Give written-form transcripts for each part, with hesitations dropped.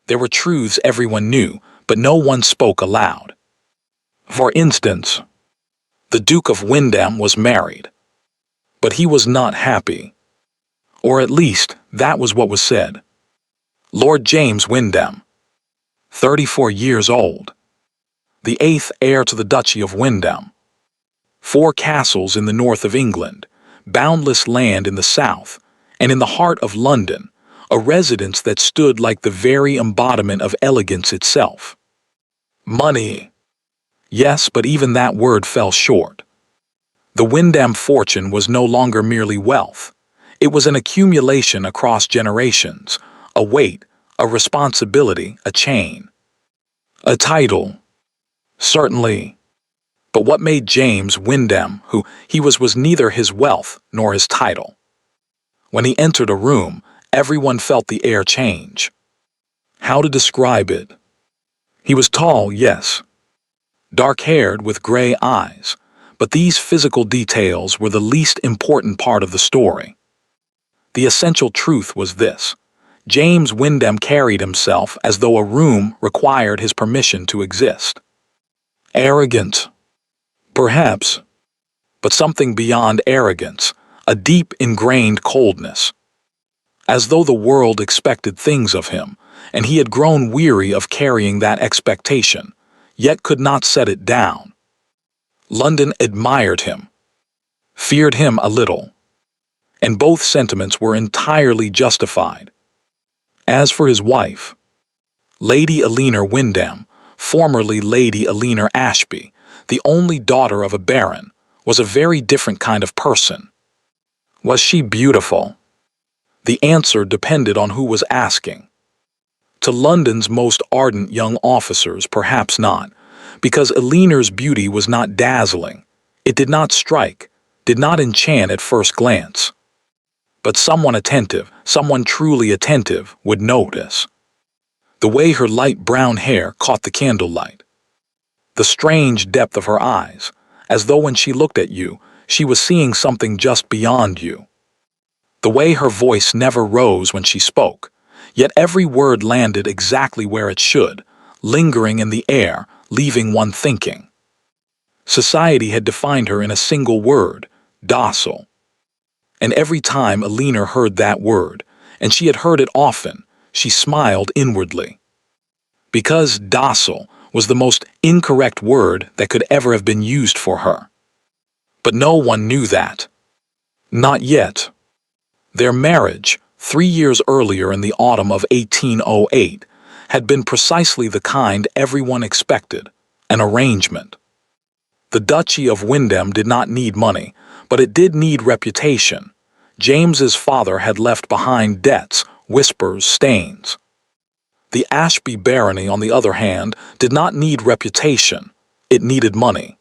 There were truths everyone knew, but no one spoke aloud. For instance, the Duke of Windham was married, but he was not happy. Or at least, that was what was said. Lord James Windham, 34 years old, the eighth heir to the Duchy of Windham, 4 castles in the north of England, boundless land in the south, and in the heart of London, a residence that stood like the very embodiment of elegance itself. Money. Yes, but even that word fell short. The Windham fortune was no longer merely wealth. It was an accumulation across generations, a weight, a responsibility, a chain. A title. Certainly. But what made James Windham who he was neither his wealth nor his title. When he entered a room, everyone felt the air change. How to describe it? He was tall, yes. Dark-haired with gray eyes, but these physical details were the least important part of the story. The essential truth was this: James Windham carried himself as though a room required his permission to exist. Arrogant. Perhaps. But something beyond arrogance, a deep ingrained coldness. As though the world expected things of him, and he had grown weary of carrying that expectation, yet could not set it down. London admired him, feared him a little, and both sentiments were entirely justified. As for his wife, Lady Eleanor Windham, formerly Lady Eleanor Ashby, the only daughter of a baron, was a very different kind of person. Was she beautiful? The answer depended on who was asking. To London's most ardent young officers, perhaps not, because Eleanor's beauty was not dazzling. It did not strike, did not enchant at first glance. But someone attentive, someone truly attentive, would notice. The way her light brown hair caught the candlelight. The strange depth of her eyes, as though when she looked at you, she was seeing something just beyond you. The way her voice never rose when she spoke, yet every word landed exactly where it should, lingering in the air, leaving one thinking. Society had defined her in a single word: docile. And every time Eleanor heard that word, and she had heard it often, she smiled inwardly. Because docile was the most incorrect word that could ever have been used for her. But no one knew that. Not yet. Their marriage, 3 years earlier in the autumn of 1808, had been precisely the kind everyone expected, an arrangement. The Duchy of Windham did not need money, but it did need reputation. James's father had left behind debts, whispers, stains. The Ashby barony, on the other hand, did not need reputation. It needed money.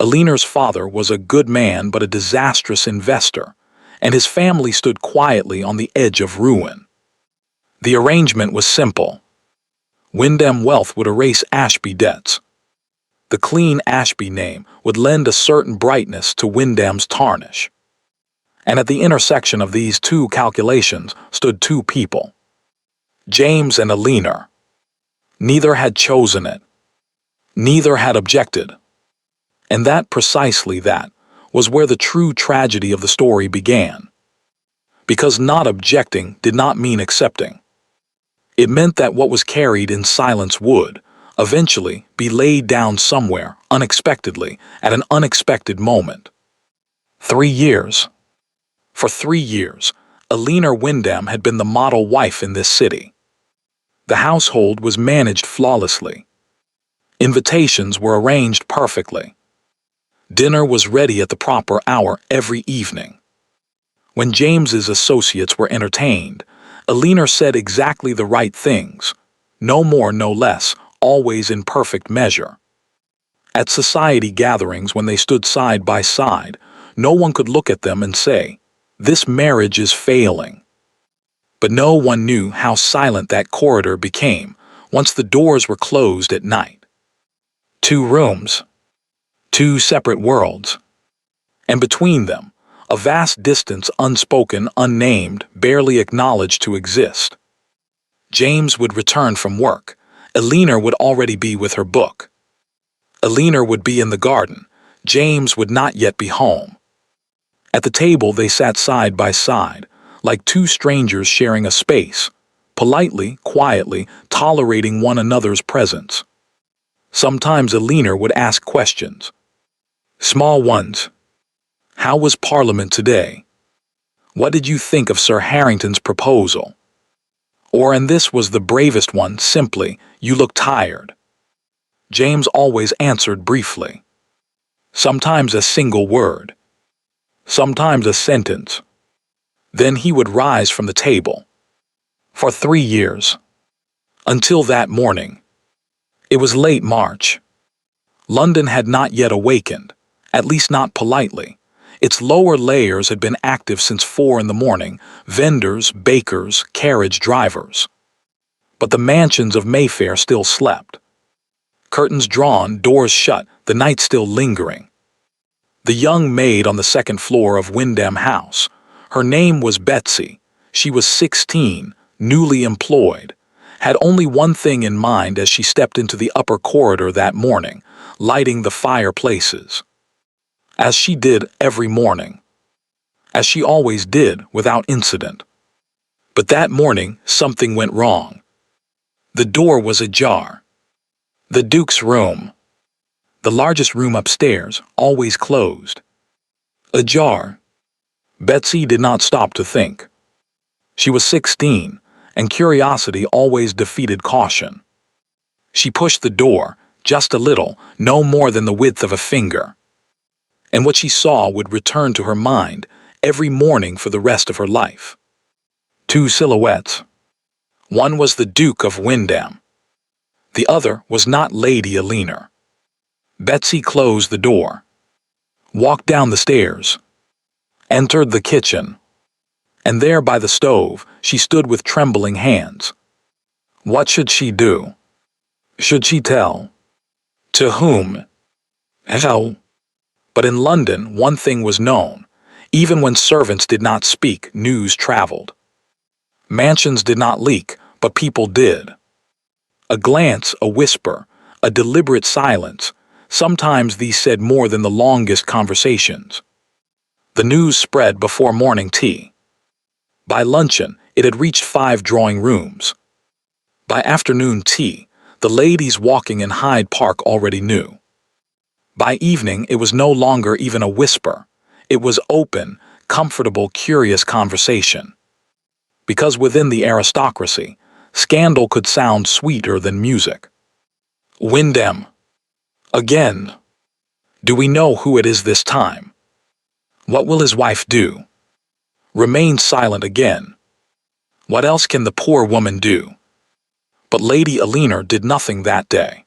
Eleanor's father was a good man but a disastrous investor, and his family stood quietly on the edge of ruin. The arrangement was simple. Windham wealth would erase Ashby debts. The clean Ashby name would lend a certain brightness to Windham's tarnish. And at the intersection of these two calculations stood two people: James and Eleanor. Neither had chosen it. Neither had objected. And precisely that, was where the true tragedy of the story began. Because not objecting did not mean accepting. It meant that what was carried in silence would, eventually, be laid down somewhere, unexpectedly, at an unexpected moment. 3 years. For 3 years, Eleanor Windham had been the model wife in this city. The household was managed flawlessly. Invitations were arranged perfectly. Dinner was ready at the proper hour every evening. When James's associates were entertained, Eleanor said exactly the right things, no more, no less, always in perfect measure. At society gatherings, when they stood side by side, no one could look at them and say, "This marriage is failing." But no one knew how silent that corridor became once the doors were closed at night. 2 rooms, 2 separate worlds, and between them, a vast distance unspoken, unnamed, barely acknowledged to exist. James would return from work. Elena would already be with her book. Elena would be in the garden. James would not yet be home. At the table they sat side by side, like two strangers sharing a space, politely, quietly, tolerating one another's presence. Sometimes Elena would ask questions. Small ones. How was Parliament today? What did you think of Sir Harrington's proposal? Or, and this was the bravest one, simply, you look tired. James always answered briefly. Sometimes a single word. Sometimes a sentence. Then he would rise from the table. For 3 years. Until that morning. It was late March. London had not yet awakened, at least not politely. Its lower layers had been active since 4 in the morning, vendors, bakers, carriage drivers. But the mansions of Mayfair still slept. Curtains drawn, doors shut, the night still lingering. The young maid on the second floor of Wyndham House. Her name was Betsy. She was 16, newly employed. Had only one thing in mind as she stepped into the upper corridor that morning, lighting the fireplaces. As she did every morning. As she always did, without incident. But that morning, something went wrong. The door was ajar. The Duke's room. The largest room upstairs, always closed. Ajar. Betsy did not stop to think. She was 16, and curiosity always defeated caution. She pushed the door, just a little, no more than the width of a finger. And what she saw would return to her mind every morning for the rest of her life. 2 silhouettes. One was the Duke of Wyndham. The other was not Lady Elena. Betsy closed the door. Walked down the stairs. Entered the kitchen. And there by the stove, she stood with trembling hands. What should she do? Should she tell? To whom? How? But in London, one thing was known. Even when servants did not speak, news traveled. Mansions did not leak, but people did. A glance, a whisper, a deliberate silence. Sometimes these said more than the longest conversations. The news spread before morning tea. By luncheon, it had reached 5 drawing rooms. By afternoon tea, the ladies walking in Hyde Park already knew. By evening, it was no longer even a whisper. It was open, comfortable, curious conversation. Because within the aristocracy, scandal could sound sweeter than music. Wyndham. Again. Do we know who it is this time? What will his wife do? Remain silent again. What else can the poor woman do? But Lady Elena did nothing that day.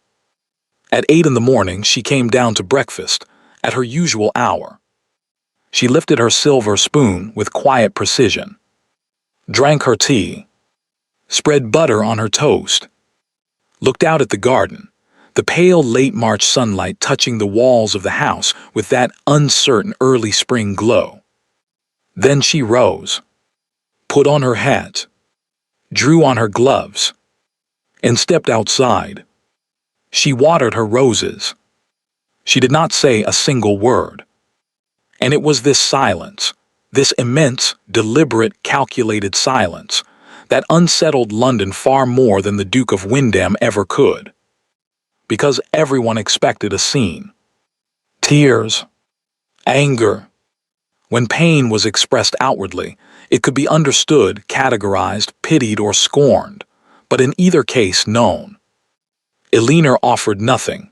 At 8 in the morning, she came down to breakfast, at her usual hour. She lifted her silver spoon with quiet precision. Drank her tea. Spread butter on her toast. Looked out at the garden, the pale late March sunlight touching the walls of the house with that uncertain early spring glow. Then she rose, put on her hat, drew on her gloves, and stepped outside. She watered her roses. She did not say a single word. And it was this silence, this immense, deliberate, calculated silence, that unsettled London far more than the Duke of Wyndham ever could. Because everyone expected a scene. Tears. Anger. When pain was expressed outwardly, it could be understood, categorized, pitied, or scorned, but in either case known. Elena offered nothing.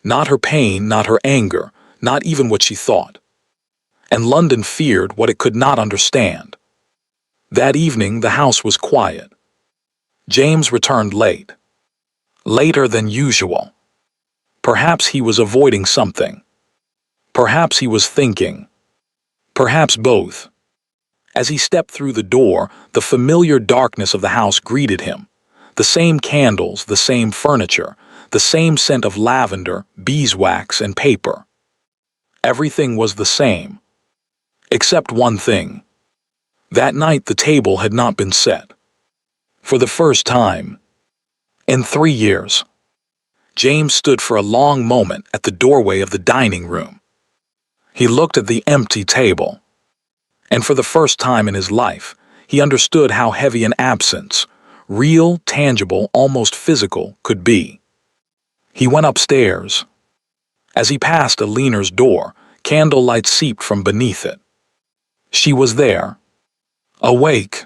Not her pain, not her anger, not even what she thought. And London feared what it could not understand. That evening the house was quiet. James returned late. Later than usual. Perhaps he was avoiding something. Perhaps he was thinking. Perhaps both. As he stepped through the door, the familiar darkness of the house greeted him. The same candles, the same furniture, the same scent of lavender, beeswax, and paper. Everything was the same. Except one thing. That night the table had not been set. For the first time in 3 years, James stood for a long moment at the doorway of the dining room. He looked at the empty table, and for the first time in his life, he understood how heavy an absence, real, tangible, almost physical, could be. He went upstairs. As he passed Alina's door, candlelight seeped from beneath it. She was there, awake,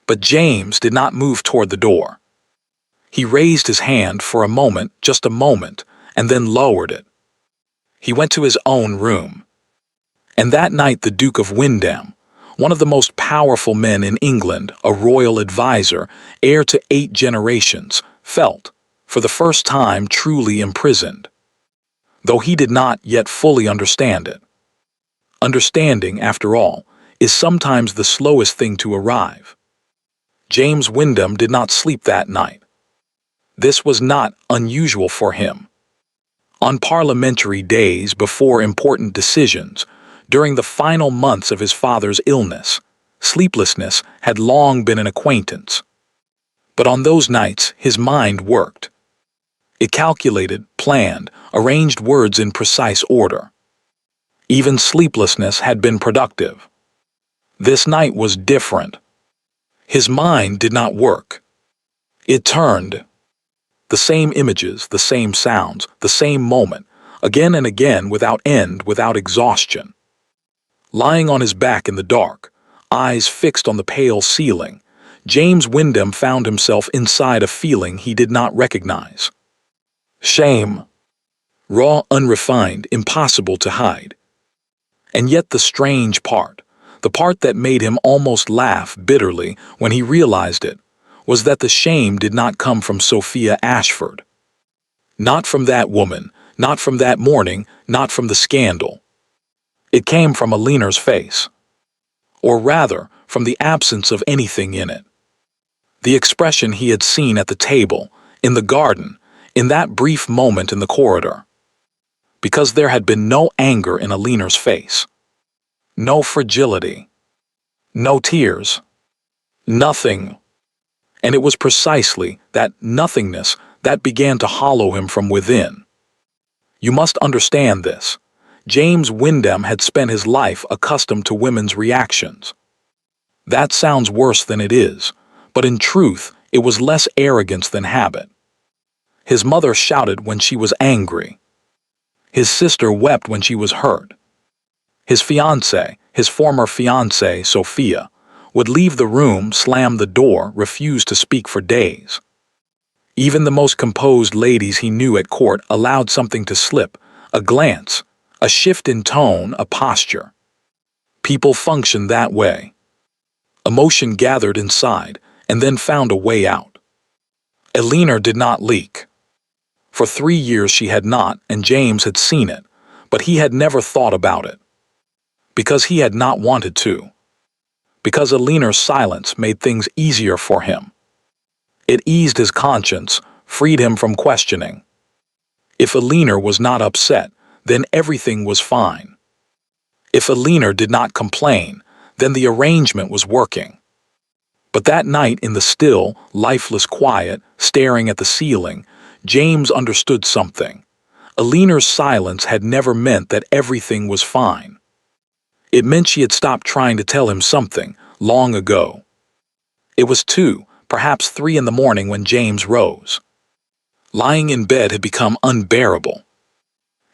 but James did not move toward the door. He raised his hand for a moment, just a moment, and then lowered it. He went to his own room. And that night the Duke of Windham, one of the most powerful men in England, a royal advisor, heir to 8 generations, felt, for the first time, truly imprisoned, though he did not yet fully understand it. Understanding, after all, is sometimes the slowest thing to arrive. James Windham did not sleep that night. This was not unusual for him. On parliamentary days, before important decisions, during the final months of his father's illness, sleeplessness had long been an acquaintance. But on those nights, his mind worked. It calculated, planned, arranged words in precise order. Even sleeplessness had been productive. This night was different. His mind did not work. It turned. The same images, the same sounds, the same moment, again and again, without end, without exhaustion. Lying on his back in the dark, eyes fixed on the pale ceiling, James Windham found himself inside a feeling he did not recognize. Shame. Raw, unrefined, impossible to hide. And yet the strange part, the part that made him almost laugh bitterly when he realized it, was that the shame did not come from Sophia Ashford. Not from that woman, not from that morning, not from the scandal. It came from Alina's face. Or rather, from the absence of anything in it. The expression he had seen at the table, in the garden, in that brief moment in the corridor. Because there had been no anger in Alina's face. No fragility. No tears. Nothing. And it was precisely that nothingness that began to hollow him from within. You must understand this. James Windham had spent his life accustomed to women's reactions. That sounds worse than it is, but in truth, it was less arrogance than habit. His mother shouted when she was angry. His sister wept when she was hurt. His fiancée, his former fiancée, Sophia, would leave the room, slam the door, refuse to speak for days. Even the most composed ladies he knew at court allowed something to slip, a glance, a shift in tone, a posture. People functioned that way. Emotion gathered inside and then found a way out. Alina did not leak. For 3 years she had not, and James had seen it, but he had never thought about it. Because he had not wanted to. Because Alina's silence made things easier for him. It eased his conscience, freed him from questioning. If Alina was not upset, then everything was fine. If Alina did not complain, then the arrangement was working. But that night in the still, lifeless quiet, staring at the ceiling, James understood something. Alina's silence had never meant that everything was fine. It meant she had stopped trying to tell him something, long ago. It was 2, perhaps 3 in the morning when James rose. Lying in bed had become unbearable.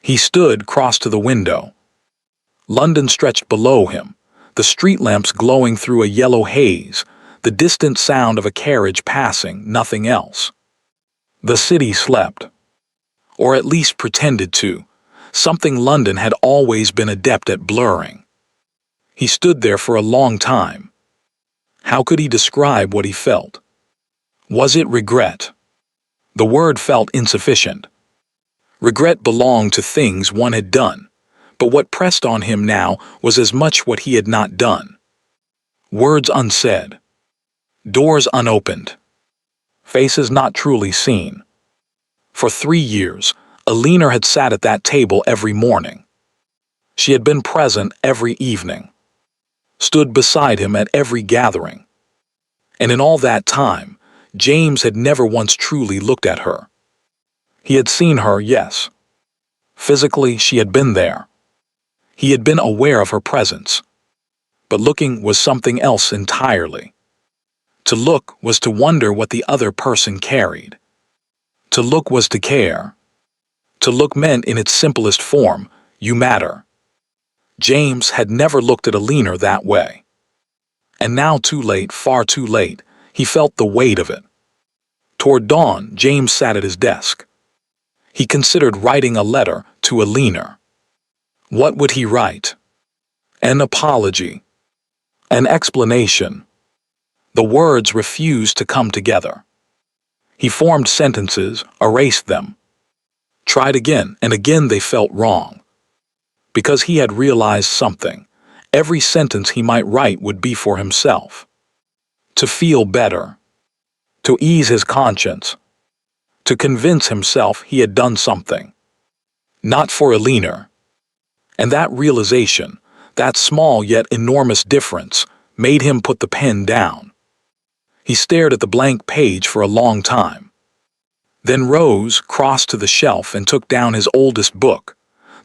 He stood, crossed to the window. London stretched below him, the street lamps glowing through a yellow haze, the distant sound of a carriage passing, nothing else. The city slept. Or at least pretended to, something London had always been adept at blurring. He stood there for a long time. How could he describe what he felt? Was it regret? The word felt insufficient. Regret belonged to things one had done, but what pressed on him now was as much what he had not done. Words unsaid. Doors unopened. Faces not truly seen. For 3 years, Alina had sat at that table every morning. She had been present every evening. Stood beside him at every gathering. And in all that time, James had never once truly looked at her. He had seen her, yes. Physically, she had been there. He had been aware of her presence. But looking was something else entirely. To look was to wonder what the other person carried. To look was to care. To look meant in its simplest form, you matter. James had never looked at Alina that way. And now, too late, far too late, he felt the weight of it. Toward dawn, James sat at his desk. He considered writing a letter to Alina. What would he write? An apology. An explanation. The words refused to come together. He formed sentences, erased them. Tried again, and again they felt wrong. Because he had realized something. Every sentence he might write would be for himself. To feel better. To ease his conscience. To convince himself he had done something. Not for Alina. And that realization, that small yet enormous difference, made him put the pen down. He stared at the blank page for a long time. Then rose, crossed to the shelf, and took down his oldest book,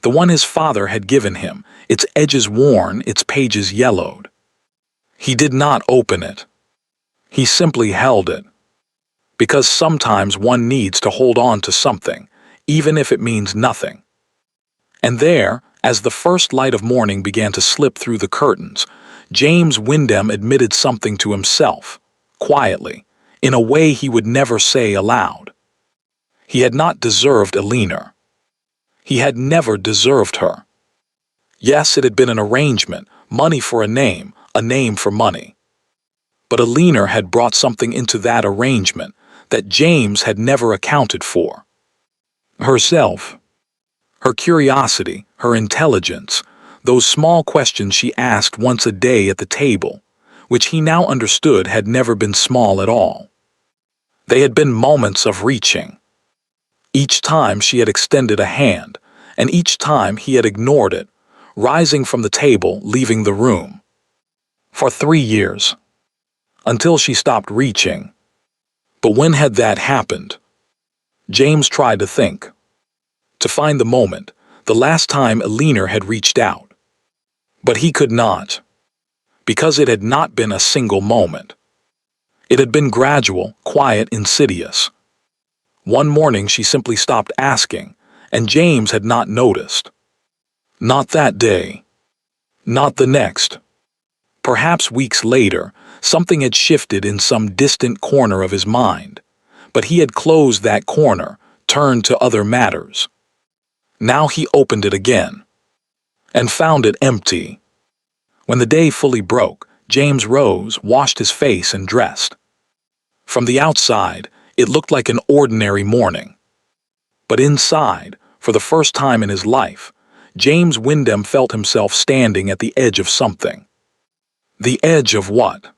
the one his father had given him, its edges worn, its pages yellowed. He did not open it. He simply held it. Because sometimes one needs to hold on to something, even if it means nothing. And there, as the first light of morning began to slip through the curtains, James Wyndham admitted something to himself, quietly, in a way he would never say aloud. He had not deserved Alina. He had never deserved her. Yes, it had been an arrangement, money for a name for money. But Alina had brought something into that arrangement that James had never accounted for. Herself. Her curiosity, her intelligence, those small questions she asked once a day at the table, which he now understood had never been small at all. They had been moments of reaching. Each time she had extended a hand, and each time he had ignored it, rising from the table, leaving the room. For 3 years. Until she stopped reaching. But when had that happened? James tried to think. To find the moment, the last time Alina had reached out. But he could not. Because it had not been a single moment. It had been gradual, quiet, insidious. One morning she simply stopped asking, and James had not noticed. Not that day. Not the next. Perhaps weeks later, something had shifted in some distant corner of his mind, but he had closed that corner, turned to other matters. Now he opened it again, and found it empty. When the day fully broke, James rose, washed his face, and dressed. From the outside, it looked like an ordinary morning. But inside, for the first time in his life, James Wyndham felt himself standing at the edge of something. The edge of what?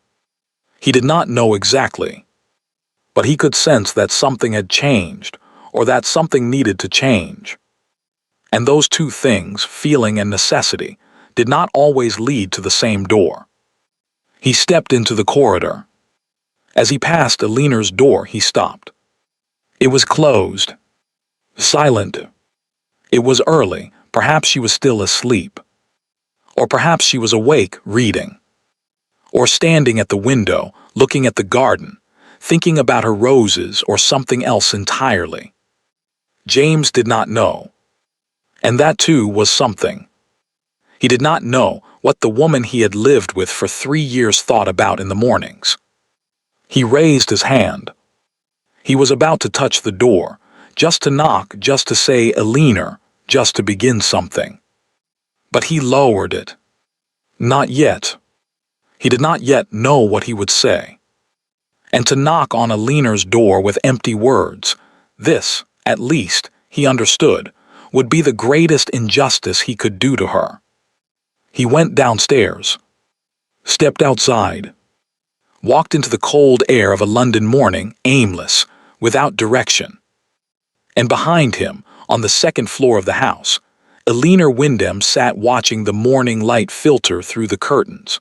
He did not know exactly. But he could sense that something had changed, or that something needed to change. And those two things, feeling and necessity, did not always lead to the same door. He stepped into the corridor. As he passed Alina's door, he stopped. It was closed. Silent. It was early, perhaps she was still asleep. Or perhaps she was awake, reading. Or standing at the window, looking at the garden, thinking about her roses or something else entirely. James did not know. And that too was something. He did not know what the woman he had lived with for 3 years thought about in the mornings. He raised his hand. He was about to touch the door, just to knock, just to say Alina, just to begin something. But he lowered it. Not yet. He did not yet know what he would say. And to knock on Alina's door with empty words, this, at least, he understood, would be the greatest injustice he could do to her. He went downstairs, stepped outside, walked into the cold air of a London morning, aimless, without direction. And behind him, on the second floor of the house, Alina Wyndham sat watching the morning light filter through the curtains.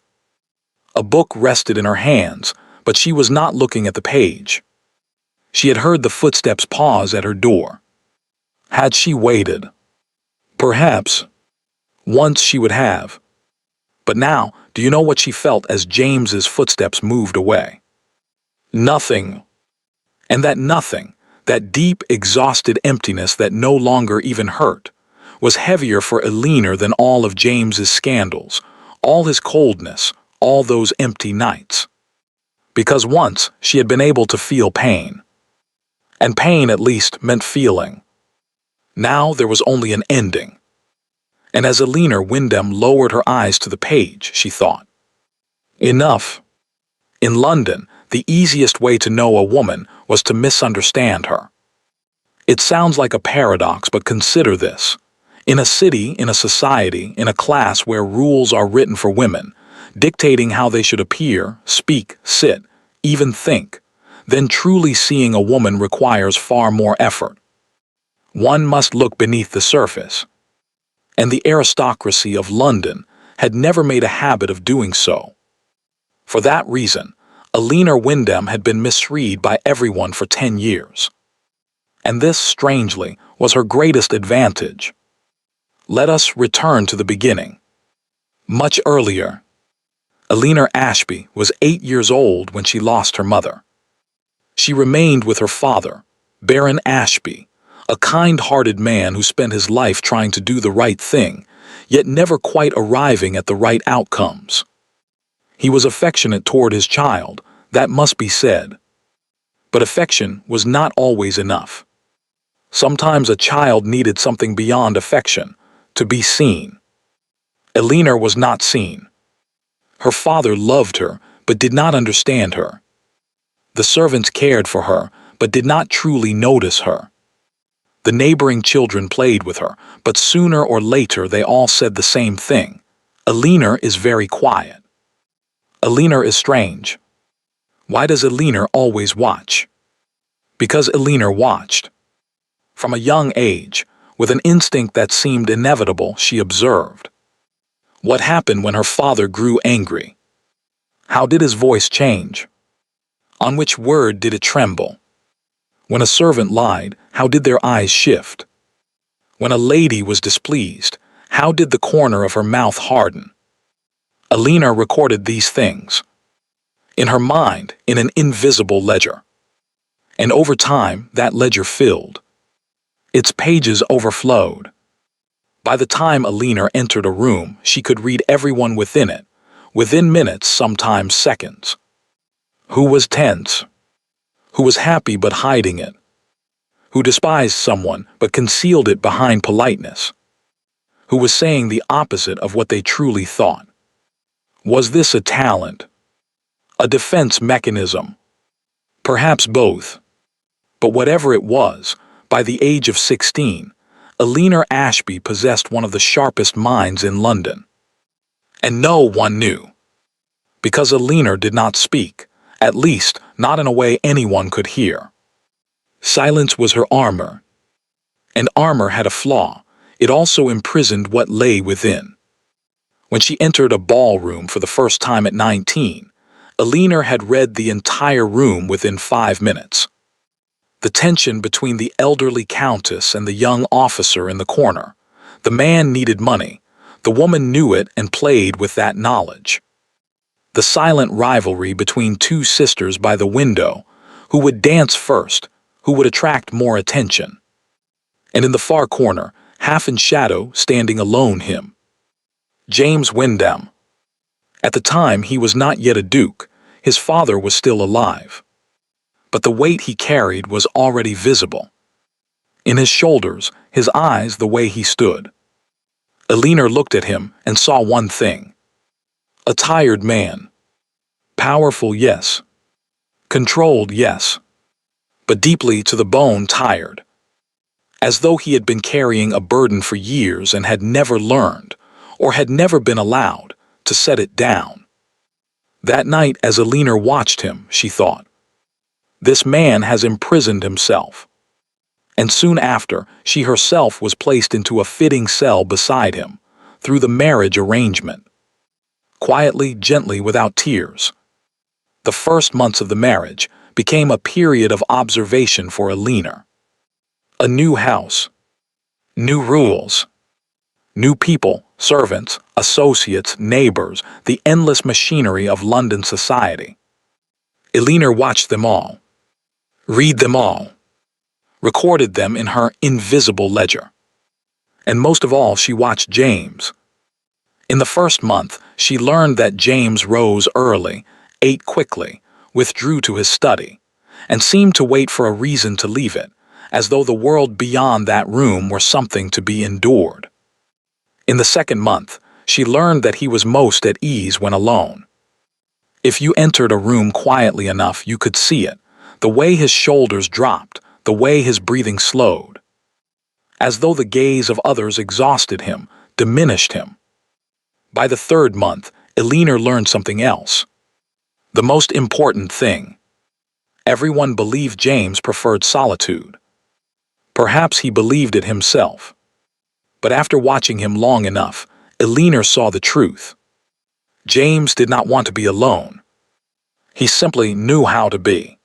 A book rested in her hands, but she was not looking at the page. She had heard the footsteps pause at her door. Had she waited? Perhaps. Once she would have. But now, do you know what she felt as James's footsteps moved away? Nothing. And that nothing, that deep, exhausted emptiness that no longer even hurt, was heavier for Eleanor than all of James's scandals, all his coldness, all those empty nights. Because once she had been able to feel pain. And pain, at least, meant feeling. Now there was only an ending. And as Eleanor Wyndham lowered her eyes to the page, she thought, enough. In London, the easiest way to know a woman was to misunderstand her. It sounds like a paradox, but consider this. In a city, in a society, in a class where rules are written for women, dictating how they should appear, speak, sit, even think, then truly seeing a woman requires far more effort. One must look beneath the surface. And the aristocracy of London had never made a habit of doing so. For that reason, Eleanor Wyndham had been misread by everyone for 10 years. And this, strangely, was her greatest advantage. Let us return to the beginning. Much earlier, Eleanor Ashby was 8 years old when she lost her mother. She remained with her father, Baron Ashby, a kind-hearted man who spent his life trying to do the right thing, yet never quite arriving at the right outcomes. He was affectionate toward his child, that must be said. But affection was not always enough. Sometimes a child needed something beyond affection, to be seen. Eleanor was not seen. Her father loved her, but did not understand her. The servants cared for her, but did not truly notice her. The neighboring children played with her, but sooner or later they all said the same thing. Eleanor is very quiet. Eleanor is strange. Why does Eleanor always watch? Because Eleanor watched. From a young age, with an instinct that seemed inevitable, she observed. What happened when her father grew angry? How did his voice change? On which word did it tremble? When a servant lied, how did their eyes shift? When a lady was displeased, how did the corner of her mouth harden? Eleanor recorded these things. In her mind, in an invisible ledger. And over time, that ledger filled. Its pages overflowed. By the time Eleanor entered a room, she could read everyone within it, within minutes, sometimes seconds. Who was tense? Who was happy but hiding it? Who despised someone but concealed it behind politeness? Who was saying the opposite of what they truly thought? Was this a talent? A defense mechanism? Perhaps both. But whatever it was, by the age of 16, Eleanor Ashby possessed one of the sharpest minds in London. And no one knew. Because Eleanor did not speak, at least not in a way anyone could hear. Silence was her armor. And armor had a flaw. It also imprisoned what lay within. When she entered a ballroom for the first time at 19, Eleanor had read the entire room within 5 minutes. The tension between the elderly countess and the young officer in the corner. The man needed money. The woman knew it and played with that knowledge. The silent rivalry between two sisters by the window, who would dance first, who would attract more attention. And in the far corner, half in shadow, standing alone, him. James Wyndham. At the time, he was not yet a duke. His father was still alive. But the weight he carried was already visible. In his shoulders, his eyes, the way he stood. Eleanor looked at him and saw one thing. A tired man. Powerful, yes. Controlled, yes. But deeply to the bone tired. As though he had been carrying a burden for years and had never learned, or had never been allowed, to set it down. That night, as Eleanor watched him, she thought, this man has imprisoned himself. And soon after, she herself was placed into a fitting cell beside him, through the marriage arrangement. Quietly, gently, without tears. The first months of the marriage, became a period of observation for Alina. A new house, new rules, new people, servants, associates, neighbors, the endless machinery of London society. Alina watched them all, read them all, recorded them in her invisible ledger. And most of all, she watched James. In the first month, she learned that James rose early, ate quickly, withdrew to his study, and seemed to wait for a reason to leave it, as though the world beyond that room were something to be endured. In the second month, she learned that he was most at ease when alone. If you entered a room quietly enough, you could see it, the way his shoulders dropped, the way his breathing slowed. As though the gaze of others exhausted him, diminished him. By the third month, Alina learned something else. The most important thing. Everyone believed James preferred solitude. Perhaps he believed it himself. But after watching him long enough, Alina saw the truth. James did not want to be alone. He simply knew how to be.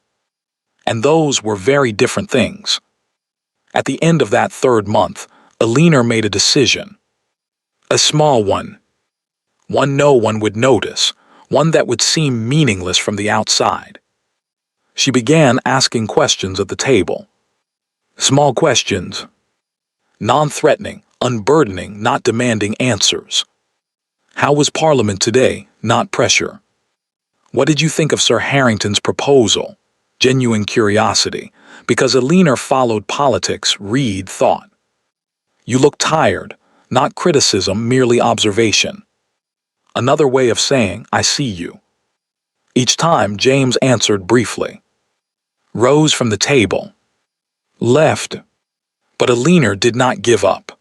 And those were very different things. At the end of that third month, Alina made a decision. A small one. One no one would notice, one that would seem meaningless from the outside. She began asking questions at the table. Small questions. Non-threatening, unburdening, not demanding answers. How was Parliament today? Not pressure. What did you think of Sir Harrington's proposal? Genuine curiosity, because Alina followed politics, read thought. You look tired, not criticism, merely observation. Another way of saying, I see you. Each time, James answered briefly. Rose from the table. Left. But Alina did not give up.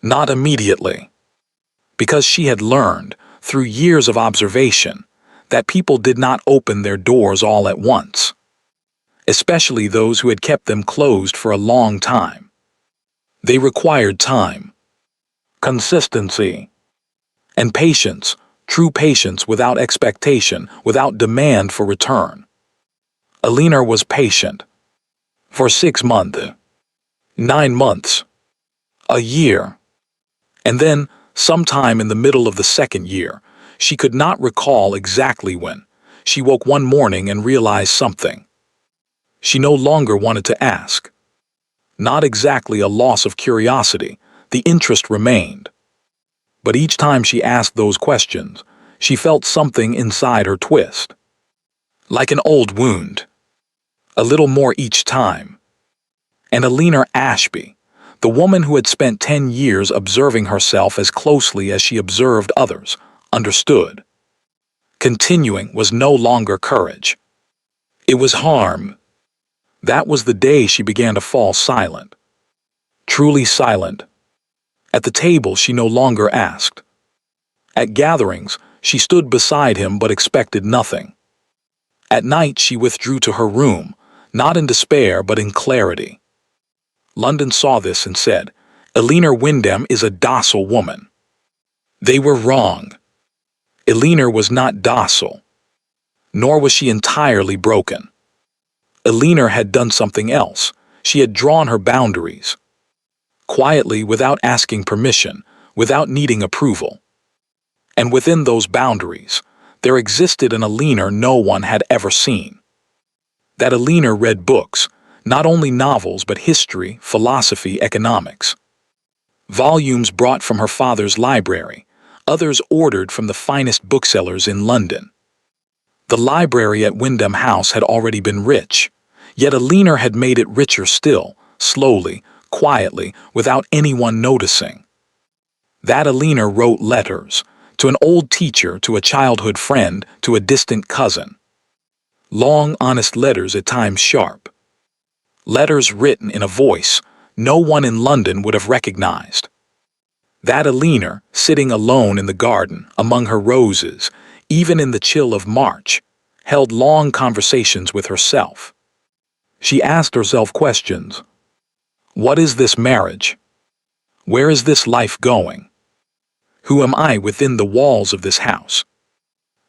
Not immediately. Because she had learned, through years of observation, that people did not open their doors all at once. Especially those who had kept them closed for a long time. They required time, consistency, and patience, true patience without expectation, without demand for return. Alina was patient. For 6 months, 9 months, a year. And then, sometime in the middle of the second year, she could not recall exactly when, she woke one morning and realized something. She no longer wanted to ask. Not exactly a loss of curiosity, the interest remained. But each time she asked those questions, she felt something inside her twist. Like an old wound. A little more each time. And Alina Ashby, the woman who had spent 10 years observing herself as closely as she observed others, understood. Continuing was no longer courage. It was harm. That was the day she began to fall silent. Truly silent. At the table, she no longer asked. At gatherings, she stood beside him but expected nothing. At night, she withdrew to her room, not in despair but in clarity. London saw this and said, Alina Wyndham is a docile woman. They were wrong. Alina was not docile. Nor was she entirely broken. Alina had done something else. She had drawn her boundaries. Quietly, without asking permission, without needing approval. And within those boundaries, there existed an Alina no one had ever seen. That Alina read books, not only novels but history, philosophy, economics. Volumes brought from her father's library, others ordered from the finest booksellers in London. The library at Wyndham House had already been rich, yet Alina had made it richer still, slowly, quietly, without anyone noticing. That Alina wrote letters, to an old teacher, to a childhood friend, to a distant cousin. Long, honest letters, at times sharp. Letters written in a voice no one in London would have recognized. That Alina, sitting alone in the garden, among her roses, even in the chill of March, held long conversations with herself. She asked herself questions. What is this marriage? Where is this life going? Who am I within the walls of this house?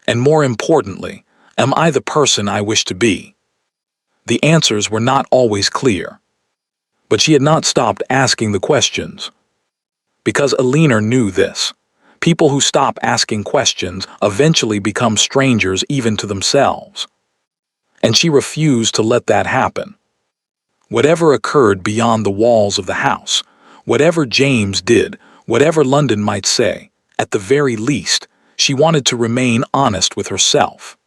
And more importantly, am I the person I wish to be? The answers were not always clear. But she had not stopped asking the questions. Because Alina knew this. People who stop asking questions eventually become strangers even to themselves. And she refused to let that happen. Whatever occurred beyond the walls of the house, whatever James did, whatever London might say, at the very least, she wanted to remain honest with herself.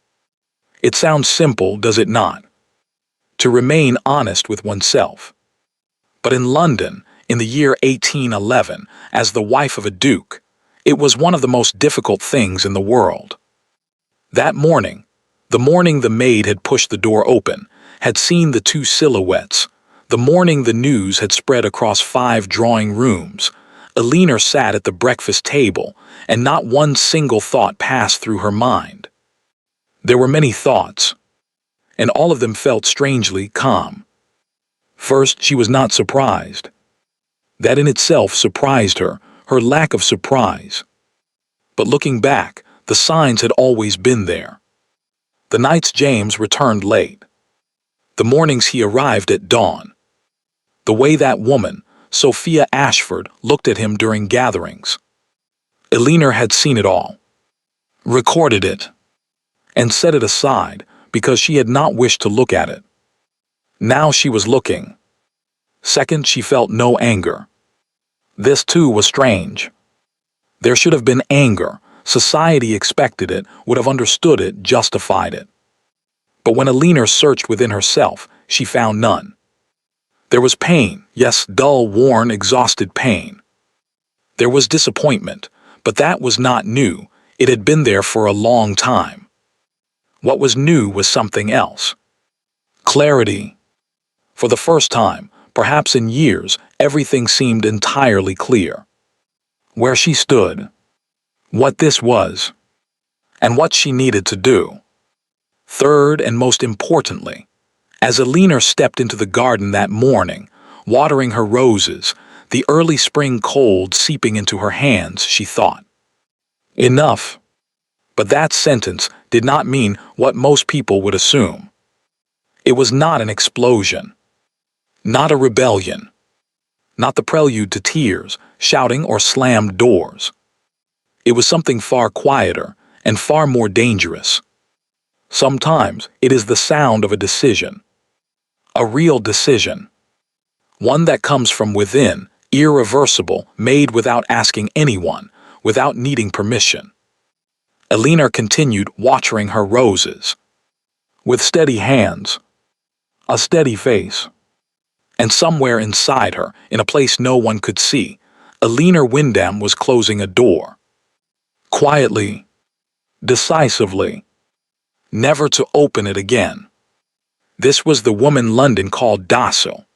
It sounds simple, does it not? To remain honest with oneself. But in London, in the year 1811, as the wife of a duke, it was one of the most difficult things in the world. That morning, the morning the maid had pushed the door open, had seen the two silhouettes, the morning the news had spread across 5 drawing rooms, Alina sat at the breakfast table, and not one single thought passed through her mind. There were many thoughts, and all of them felt strangely calm. First, she was not surprised. That in itself surprised her, her lack of surprise. But looking back, the signs had always been there. The nights James returned late. The mornings he arrived at dawn. The way that woman, Sophia Ashford, looked at him during gatherings. Alina had seen it all, recorded it, and set it aside because she had not wished to look at it. Now she was looking. Second, she felt no anger. This too was strange. There should have been anger. Society expected it, would have understood it, justified it. But when Alina searched within herself, she found none. There was pain, yes, dull, worn, exhausted pain. There was disappointment, but that was not new. It had been there for a long time. What was new was something else. Clarity. For the first time, perhaps in years, everything seemed entirely clear. Where she stood, what this was, and what she needed to do. Third, and most importantly, as Alina stepped into the garden that morning, watering her roses, the early spring cold seeping into her hands, she thought, enough. But that sentence did not mean what most people would assume. It was not an explosion, not a rebellion, not the prelude to tears, shouting, or slammed doors. It was something far quieter and far more dangerous. Sometimes it is the sound of a decision. A real decision. One that comes from within, irreversible, made without asking anyone, without needing permission. Alina continued watering her roses. With steady hands, a steady face. And somewhere inside her, in a place no one could see, Alina Wyndham was closing a door. Quietly, decisively, never to open it again. This was the woman London called docile.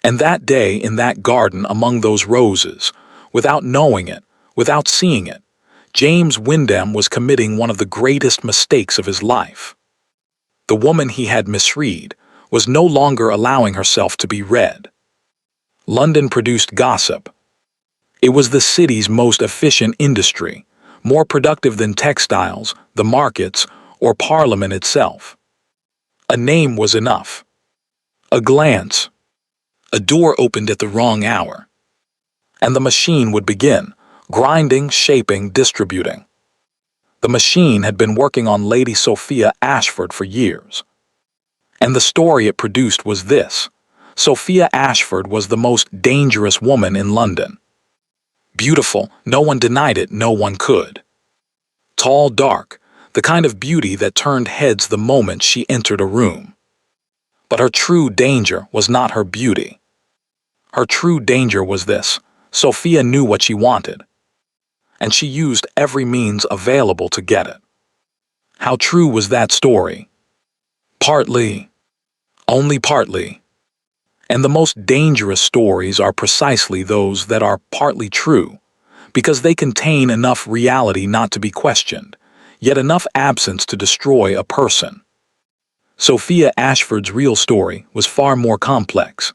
And that day in that garden among those roses, without knowing it, without seeing it, James Wyndham was committing one of the greatest mistakes of his life. The woman he had misread was no longer allowing herself to be read. London produced gossip. It was the city's most efficient industry, more productive than textiles, the markets, or Parliament itself. A name was enough. A glance. A door opened at the wrong hour. And the machine would begin, grinding, shaping, distributing. The machine had been working on Lady Sophia Ashford for years. And the story it produced was this: Sophia Ashford was the most dangerous woman in London. Beautiful, no one denied it, no one could. Tall, dark, the kind of beauty that turned heads the moment she entered a room. But her true danger was not her beauty. Her true danger was this: Sophia knew what she wanted, and she used every means available to get it. How true was that story? Partly. Only partly. And the most dangerous stories are precisely those that are partly true, because they contain enough reality not to be questioned, yet enough absence to destroy a person. Sophia Ashford's real story was far more complex.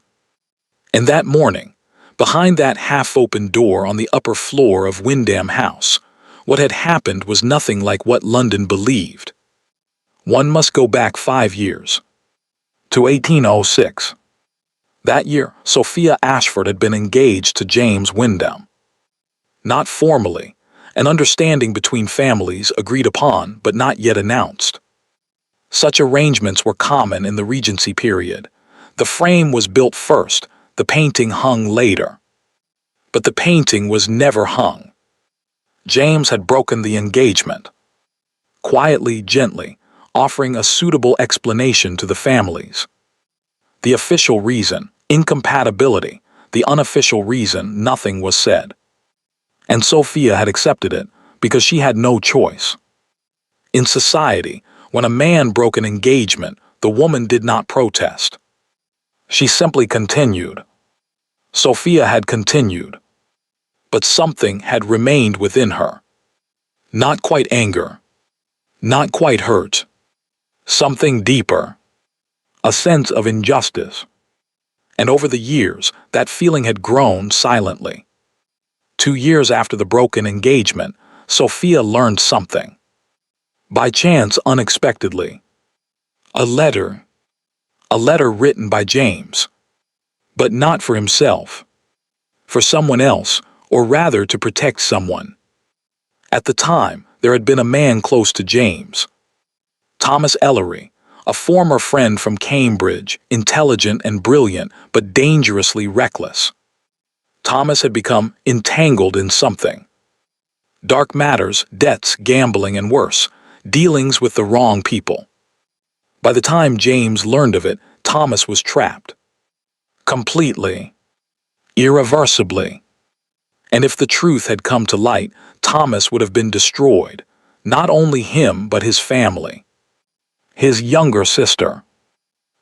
And that morning, behind that half-open door on the upper floor of Wyndham House, what had happened was nothing like what London believed. One must go back 5 years. to 1806. That year, Sophia Ashford had been engaged to James Wyndham. Not formally, an understanding between families agreed upon but not yet announced. Such arrangements were common in the Regency period. The frame was built first, the painting hung later. But the painting was never hung. James had broken the engagement. Quietly, gently, offering a suitable explanation to the families. The official reason, incompatibility; the unofficial reason, nothing was said. And Sophia had accepted it because she had no choice. In society, when a man broke an engagement, the woman did not protest. She simply continued. Sophia had continued. But something had remained within her. Not quite anger. Not quite hurt. Something deeper. A sense of injustice. And over the years, that feeling had grown silently. 2 years after the broken engagement, Sophia learned something. By chance, unexpectedly. A letter. A letter written by James. But not for himself. For someone else, or rather to protect someone. At the time, there had been a man close to James. Thomas Ellery, a former friend from Cambridge, intelligent and brilliant, but dangerously reckless. Thomas had become entangled in something. Dark matters, debts, gambling, and worse, dealings with the wrong people. By the time James learned of it, Thomas was trapped. Completely. Irreversibly. And if the truth had come to light, Thomas would have been destroyed. Not only him, but his family. His younger sister.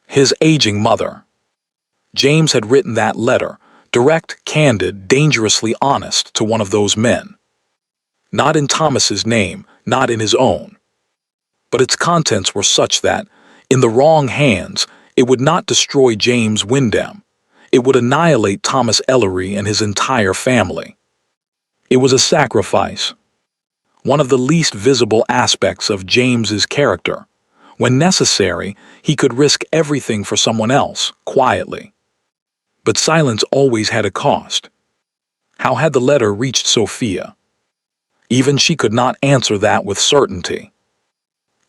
His aging mother. James had written that letter, direct, candid, dangerously honest, to one of those men. Not in Thomas's name, not in his own. But its contents were such that, in the wrong hands, it would not destroy James Wyndham. It would annihilate Thomas Ellery and his entire family. It was a sacrifice. One of the least visible aspects of James's character. When necessary, he could risk everything for someone else, quietly. But silence always had a cost. How had the letter reached Sophia? Even she could not answer that with certainty.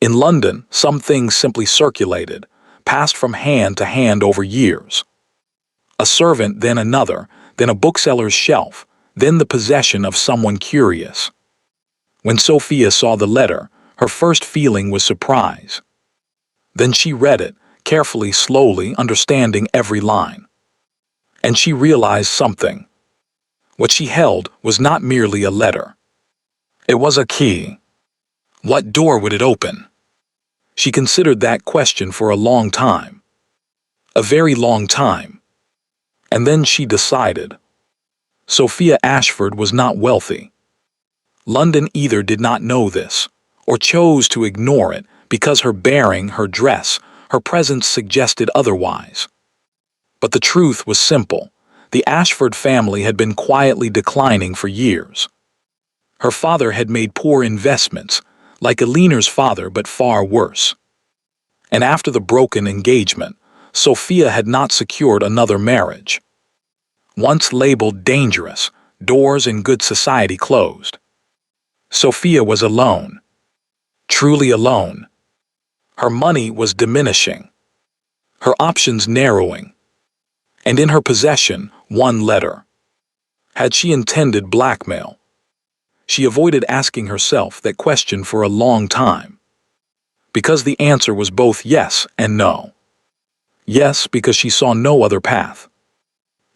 In London, some things simply circulated, passed from hand to hand over years. A servant, then another, then a bookseller's shelf, then the possession of someone curious. When Sophia saw the letter, her first feeling was surprise. Then she read it, carefully, slowly, understanding every line. And she realized something. What she held was not merely a letter. It was a key. What door would it open? She considered that question for a long time. A very long time. And then she decided. Sophia Ashford was not wealthy. London either did not know this, or chose to ignore it because her bearing, her dress, her presence suggested otherwise. But the truth was simple. The Ashford family had been quietly declining for years. Her father had made poor investments, like Eleanor's father, but far worse. And after the broken engagement, Sophia had not secured another marriage. Once labeled dangerous, doors in good society closed. Sophia was alone. Truly alone. Her money was diminishing. Her options narrowing. And in her possession, one letter. Had she intended blackmail? She avoided asking herself that question for a long time. Because the answer was both yes and no. Yes, because she saw no other path.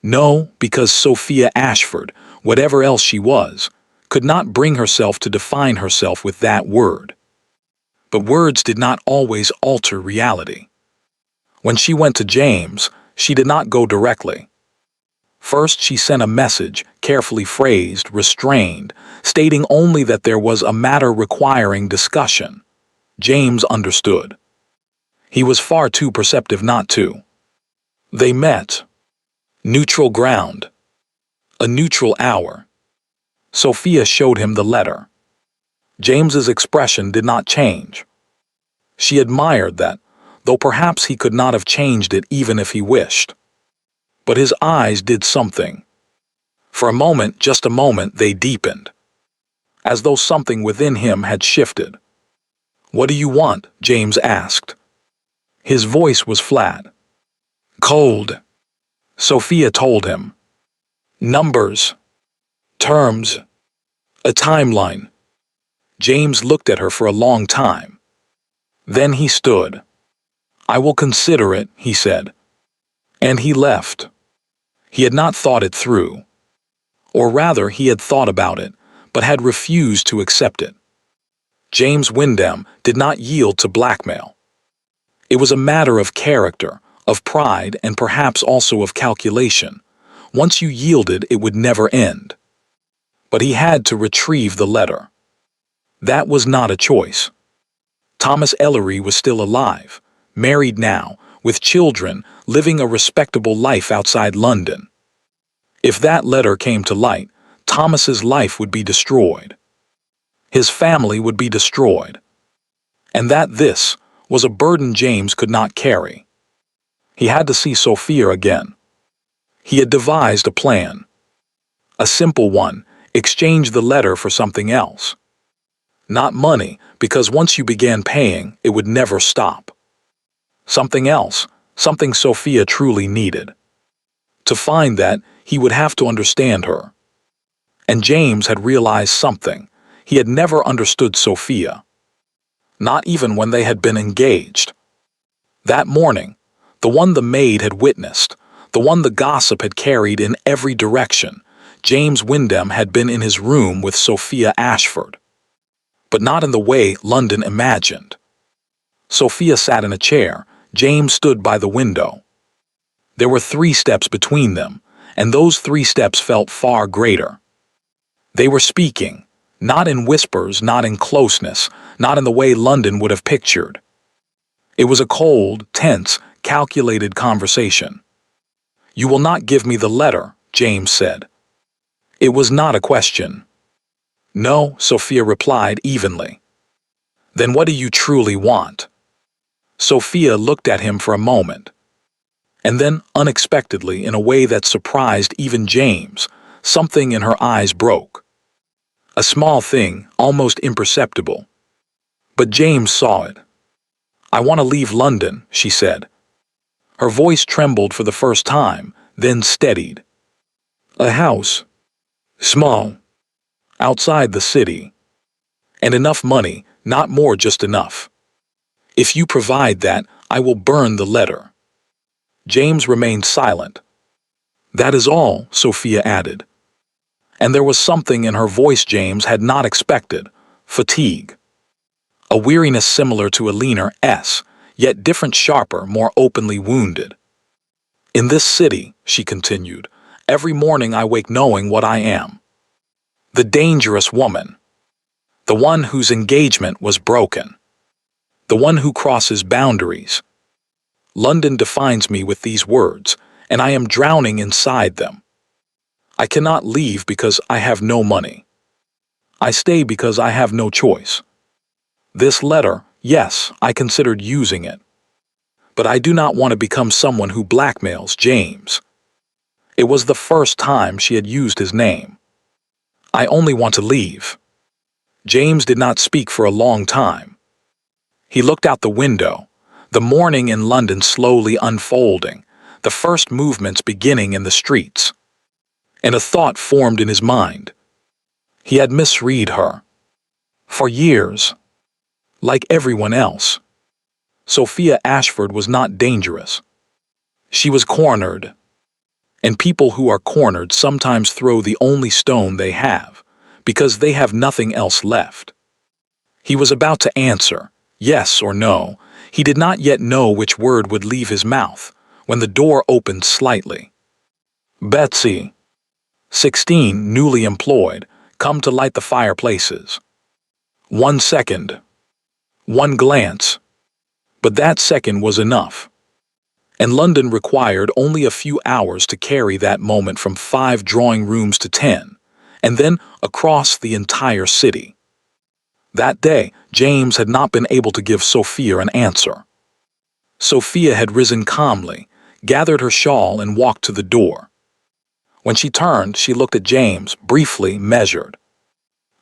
No, because Sophia Ashford, whatever else she was, could not bring herself to define herself with that word. But words did not always alter reality. When she went to James, she did not go directly. First, she sent a message, carefully phrased, restrained, stating only that there was a matter requiring discussion. James understood. He was far too perceptive not to. They met. Neutral ground. A neutral hour. Sophia showed him the letter. James's expression did not change. She admired that, though perhaps he could not have changed it even if he wished. But his eyes did something. For a moment, just a moment, they deepened, as though something within him had shifted. "What do you want?" James asked. His voice was flat. "Cold," Sophia told him. "Numbers, terms, a timeline." James looked at her for a long time. Then he stood. "I will consider it," he said. And he left. He had not thought it through. Or rather, he had thought about it, but had refused to accept it. James Wyndham did not yield to blackmail. It was a matter of character, of pride, and perhaps also of calculation. Once you yielded, it would never end. But he had to retrieve the letter. That was not a choice. Thomas Ellery was still alive, married now, with children, living a respectable life outside London. If that letter came to light, Thomas's life would be destroyed. His family would be destroyed. And this was a burden James could not carry. He had to see Sophia again. He had devised a plan. A simple one: exchange the letter for something else. Not money, because once you began paying, it would never stop. Something else, something Sophia truly needed. To find that, he would have to understand her. And James had realized something. He had never understood Sophia. Not even when they had been engaged. That morning, the one the maid had witnessed, the one the gossip had carried in every direction, James Wyndham had been in his room with Sophia Ashford. But not in the way London imagined. Sophia sat in a chair. James stood by the window. There were 3 steps between them, and those 3 steps felt far greater. They were speaking, not in whispers, not in closeness, not in the way London would have pictured. It was a cold, tense, calculated conversation. "You will not give me the letter," James said. It was not a question. "No," Sophia replied evenly. "Then what do you truly want?" Sophia looked at him for a moment. And then, unexpectedly, in a way that surprised even James, something in her eyes broke. A small thing, almost imperceptible. But James saw it. "I want to leave London," she said. Her voice trembled for the first time, then steadied. "A house. Small. Outside the city. And enough money, not more, just enough. If you provide that, I will burn the letter." James remained silent. "That is all," Sophia added. And there was something in her voice James had not expected: fatigue. A weariness similar to a leaner S, yet different, sharper, more openly wounded. "In this city," she continued, "every morning I wake knowing what I am. The dangerous woman. The one whose engagement was broken. The one who crosses boundaries. London defines me with these words, and I am drowning inside them. I cannot leave because I have no money. I stay because I have no choice. This letter, yes, I considered using it. But I do not want to become someone who blackmails James." It was the first time she had used his name. "I only want to leave." James did not speak for a long time. He looked out the window, the morning in London slowly unfolding, the first movements beginning in the streets. And a thought formed in his mind. He had misread her. For years. Like everyone else. Sophia Ashford was not dangerous. She was cornered. And people who are cornered sometimes throw the only stone they have, because they have nothing else left. He was about to answer, yes or no. He did not yet know which word would leave his mouth, when the door opened slightly. "Betsy, 16, newly employed, come to light the fireplaces." 1 second. 1 glance. But that second was enough. And London required only a few hours to carry that moment from 5 drawing rooms to 10, and then across the entire city. That day, James had not been able to give Sophia an answer. Sophia had risen calmly, gathered her shawl and walked to the door. When she turned, she looked at James, briefly measured.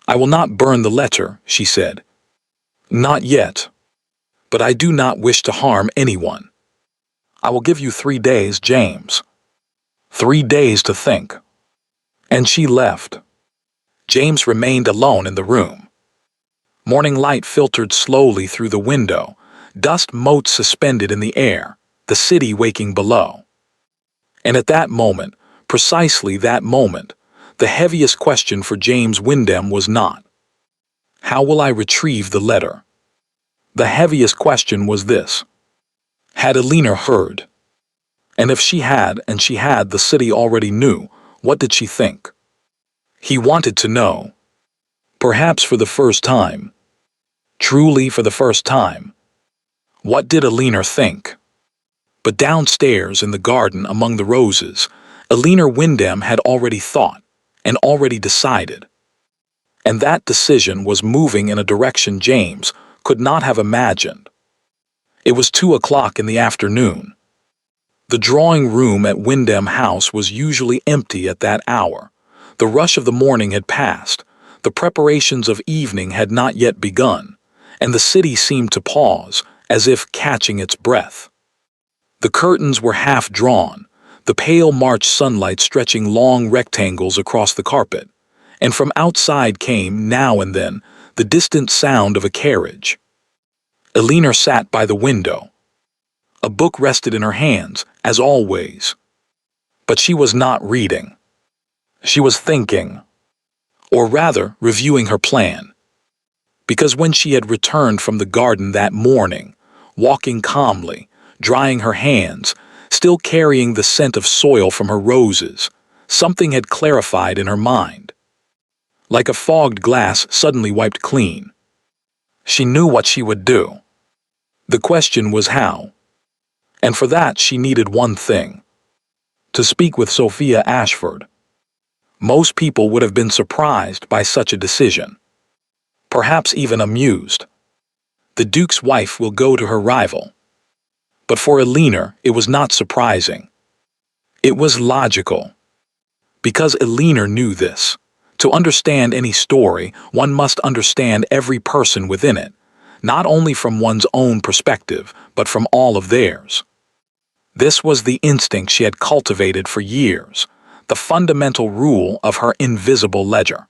"I will not burn the letter," she said. "Not yet. But I do not wish to harm anyone. I will give you 3 days, James. 3 days to think." And she left. James remained alone in the room. Morning light filtered slowly through the window, dust motes suspended in the air, the city waking below. And at that moment, precisely that moment, the heaviest question for James Wyndham was not, "How will I retrieve the letter?" The heaviest question was this: had Alina heard? And if she had, and she had, the city already knew, what did she think? He wanted to know. Perhaps for the first time. Truly for the first time. What did Alina think? But downstairs in the garden among the roses, Alina Wyndham had already thought, and already decided. And that decision was moving in a direction James could not have imagined. It was 2 o'clock in the afternoon. The drawing room at Wyndham House was usually empty at that hour. The rush of the morning had passed, the preparations of evening had not yet begun, and the city seemed to pause, as if catching its breath. The curtains were half drawn, the pale March sunlight stretching long rectangles across the carpet, and from outside came, now and then, the distant sound of a carriage. Alina sat by the window. A book rested in her hands, as always. But she was not reading. She was thinking, or rather, reviewing her plan. Because when she had returned from the garden that morning, walking calmly, drying her hands, still carrying the scent of soil from her roses, something had clarified in her mind. Like a fogged glass suddenly wiped clean. She knew what she would do. The question was how. And for that she needed one thing: to speak with Sophia Ashford. Most people would have been surprised by such a decision, perhaps even amused. The Duke's wife will go to her rival. But for Alina, it was not surprising. It was logical. Because Alina knew this. To understand any story, one must understand every person within it, not only from one's own perspective, but from all of theirs. This was the instinct she had cultivated for years, the fundamental rule of her invisible ledger.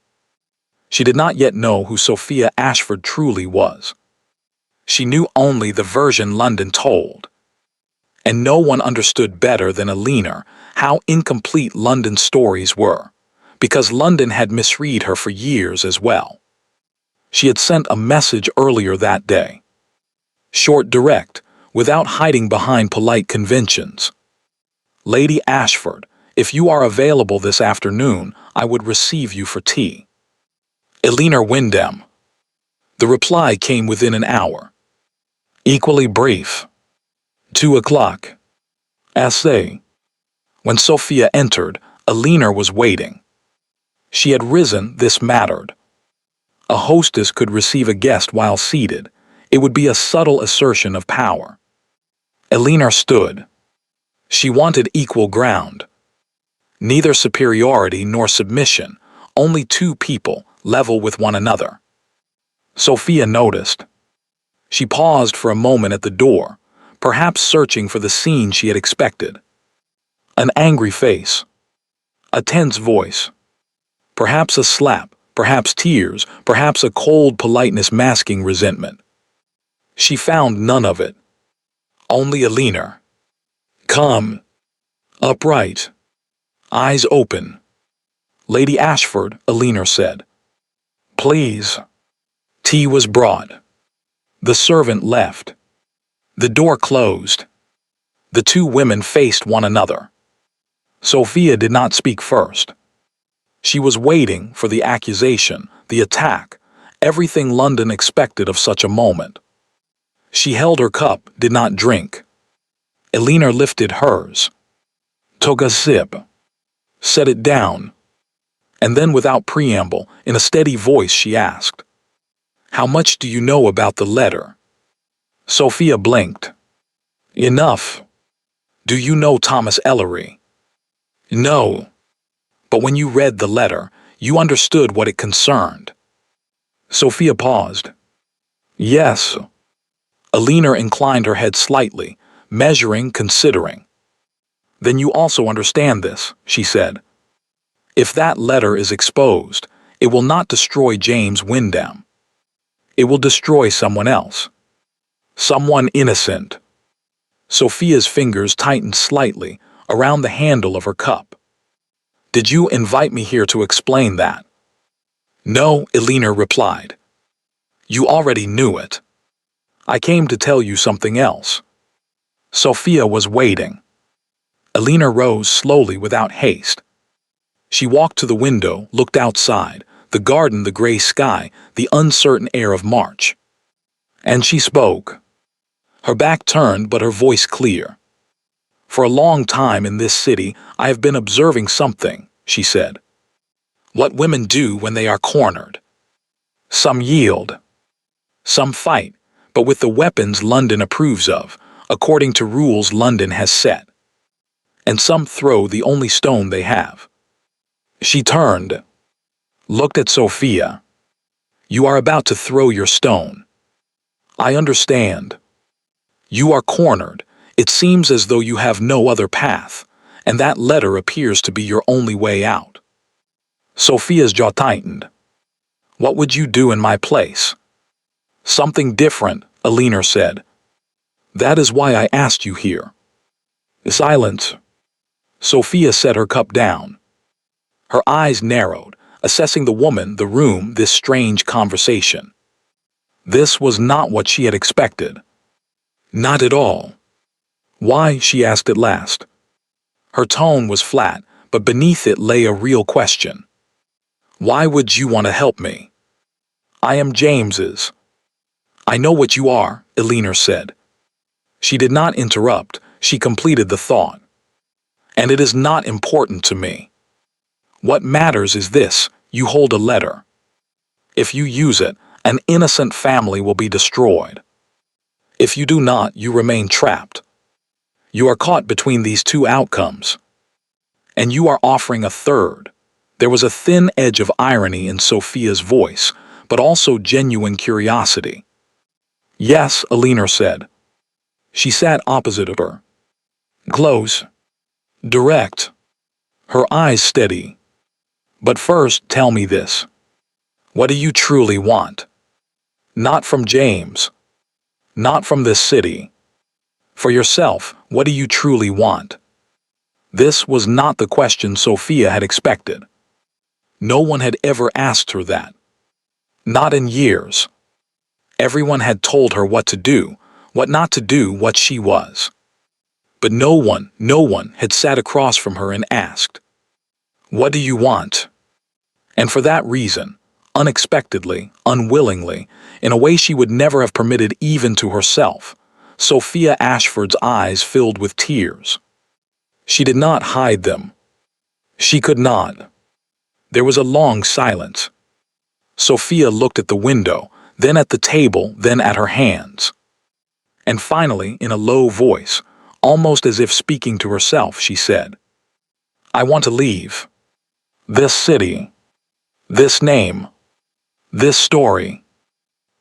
She did not yet know who Sophia Ashford truly was. She knew only the version London told. And no one understood better than Alina how incomplete London's stories were, because London had misread her for years as well. She had sent a message earlier that day. Short, direct, without hiding behind polite conventions. "Lady Ashford, if you are available this afternoon, I would receive you for tea. Alina Wyndham." The reply came within an hour. Equally brief. 2 o'clock. Essay. When Sophia entered, Alina was waiting. She had risen, this mattered. A hostess could receive a guest while seated. It would be a subtle assertion of power. Alina stood. She wanted equal ground. Neither superiority nor submission, only two people, level with one another. Sophia noticed. She paused for a moment at the door, perhaps searching for the scene she had expected. An angry face. A tense voice. Perhaps a slap, perhaps tears, perhaps a cold politeness masking resentment. She found none of it. Only Alina. Calm. Upright. Eyes open. "Lady Ashford," Alina said. "Please." Tea was brought. The servant left. The door closed. The two women faced one another. Sophia did not speak first. She was waiting for the accusation, the attack, everything London expected of such a moment. She held her cup, did not drink. Alina lifted hers, took a sip, set it down, and then without preamble, in a steady voice she asked, "How much do you know about the letter?" Sophia blinked. Enough. Do you know Thomas Ellery? No. But when you read the letter, you understood what it concerned. Sophia paused. Yes. Alina inclined her head slightly, measuring, considering. Then you also understand this, she said. If that letter is exposed, it will not destroy James Wyndham. It will destroy someone else. Someone innocent. Sophia's fingers tightened slightly around the handle of her cup. Did you invite me here to explain that? No, Alina replied. You already knew it. I came to tell you something else. Sophia was waiting. Alina rose slowly without haste. She walked to the window, looked outside, the garden, the gray sky, the uncertain air of March. And she spoke. Her back turned, but her voice clear. For a long time in this city, I have been observing something, she said. What women do when they are cornered. Some yield. Some fight, but with the weapons London approves of, according to rules London has set. And some throw the only stone they have. She turned, looked at Sophia. You are about to throw your stone. I understand. You are cornered. It seems as though you have no other path, and that letter appears to be your only way out. Sophia's jaw tightened. What would you do in my place? Something different, Alina said. That is why I asked you here. Silence. Sophia set her cup down. Her eyes narrowed, assessing the woman, the room, this strange conversation. This was not what she had expected. Not at all. Why? She asked at last. Her tone was flat, but beneath it lay a real question. Why would you want to help me? I am James's. I know what you are, Alina said. She did not interrupt, she completed the thought. And it is not important to me. What matters is this, you hold a letter. If you use it, an innocent family will be destroyed. If you do not, you remain trapped. You are caught between these two outcomes. And you are offering a third. There was a thin edge of irony in Sophia's voice, but also genuine curiosity. Yes, Alina said. She sat opposite of her. Close. Direct. Her eyes steady. But first, tell me this. What do you truly want? Not from James. Not from this city. For yourself, what do you truly want? This was not the question Sophia had expected. No one had ever asked her that. Not in years. Everyone had told her what to do, what not to do, what she was. But no one had sat across from her and asked, What do you want? And for that reason, unexpectedly, unwillingly, in a way she would never have permitted even to herself, Sophia Ashford's eyes filled with tears. She did not hide them. She could not. There was a long silence. Sophia looked at the window, then at the table, then at her hands. And finally, in a low voice, almost as if speaking to herself, she said, I want to leave. This city. This name. This story.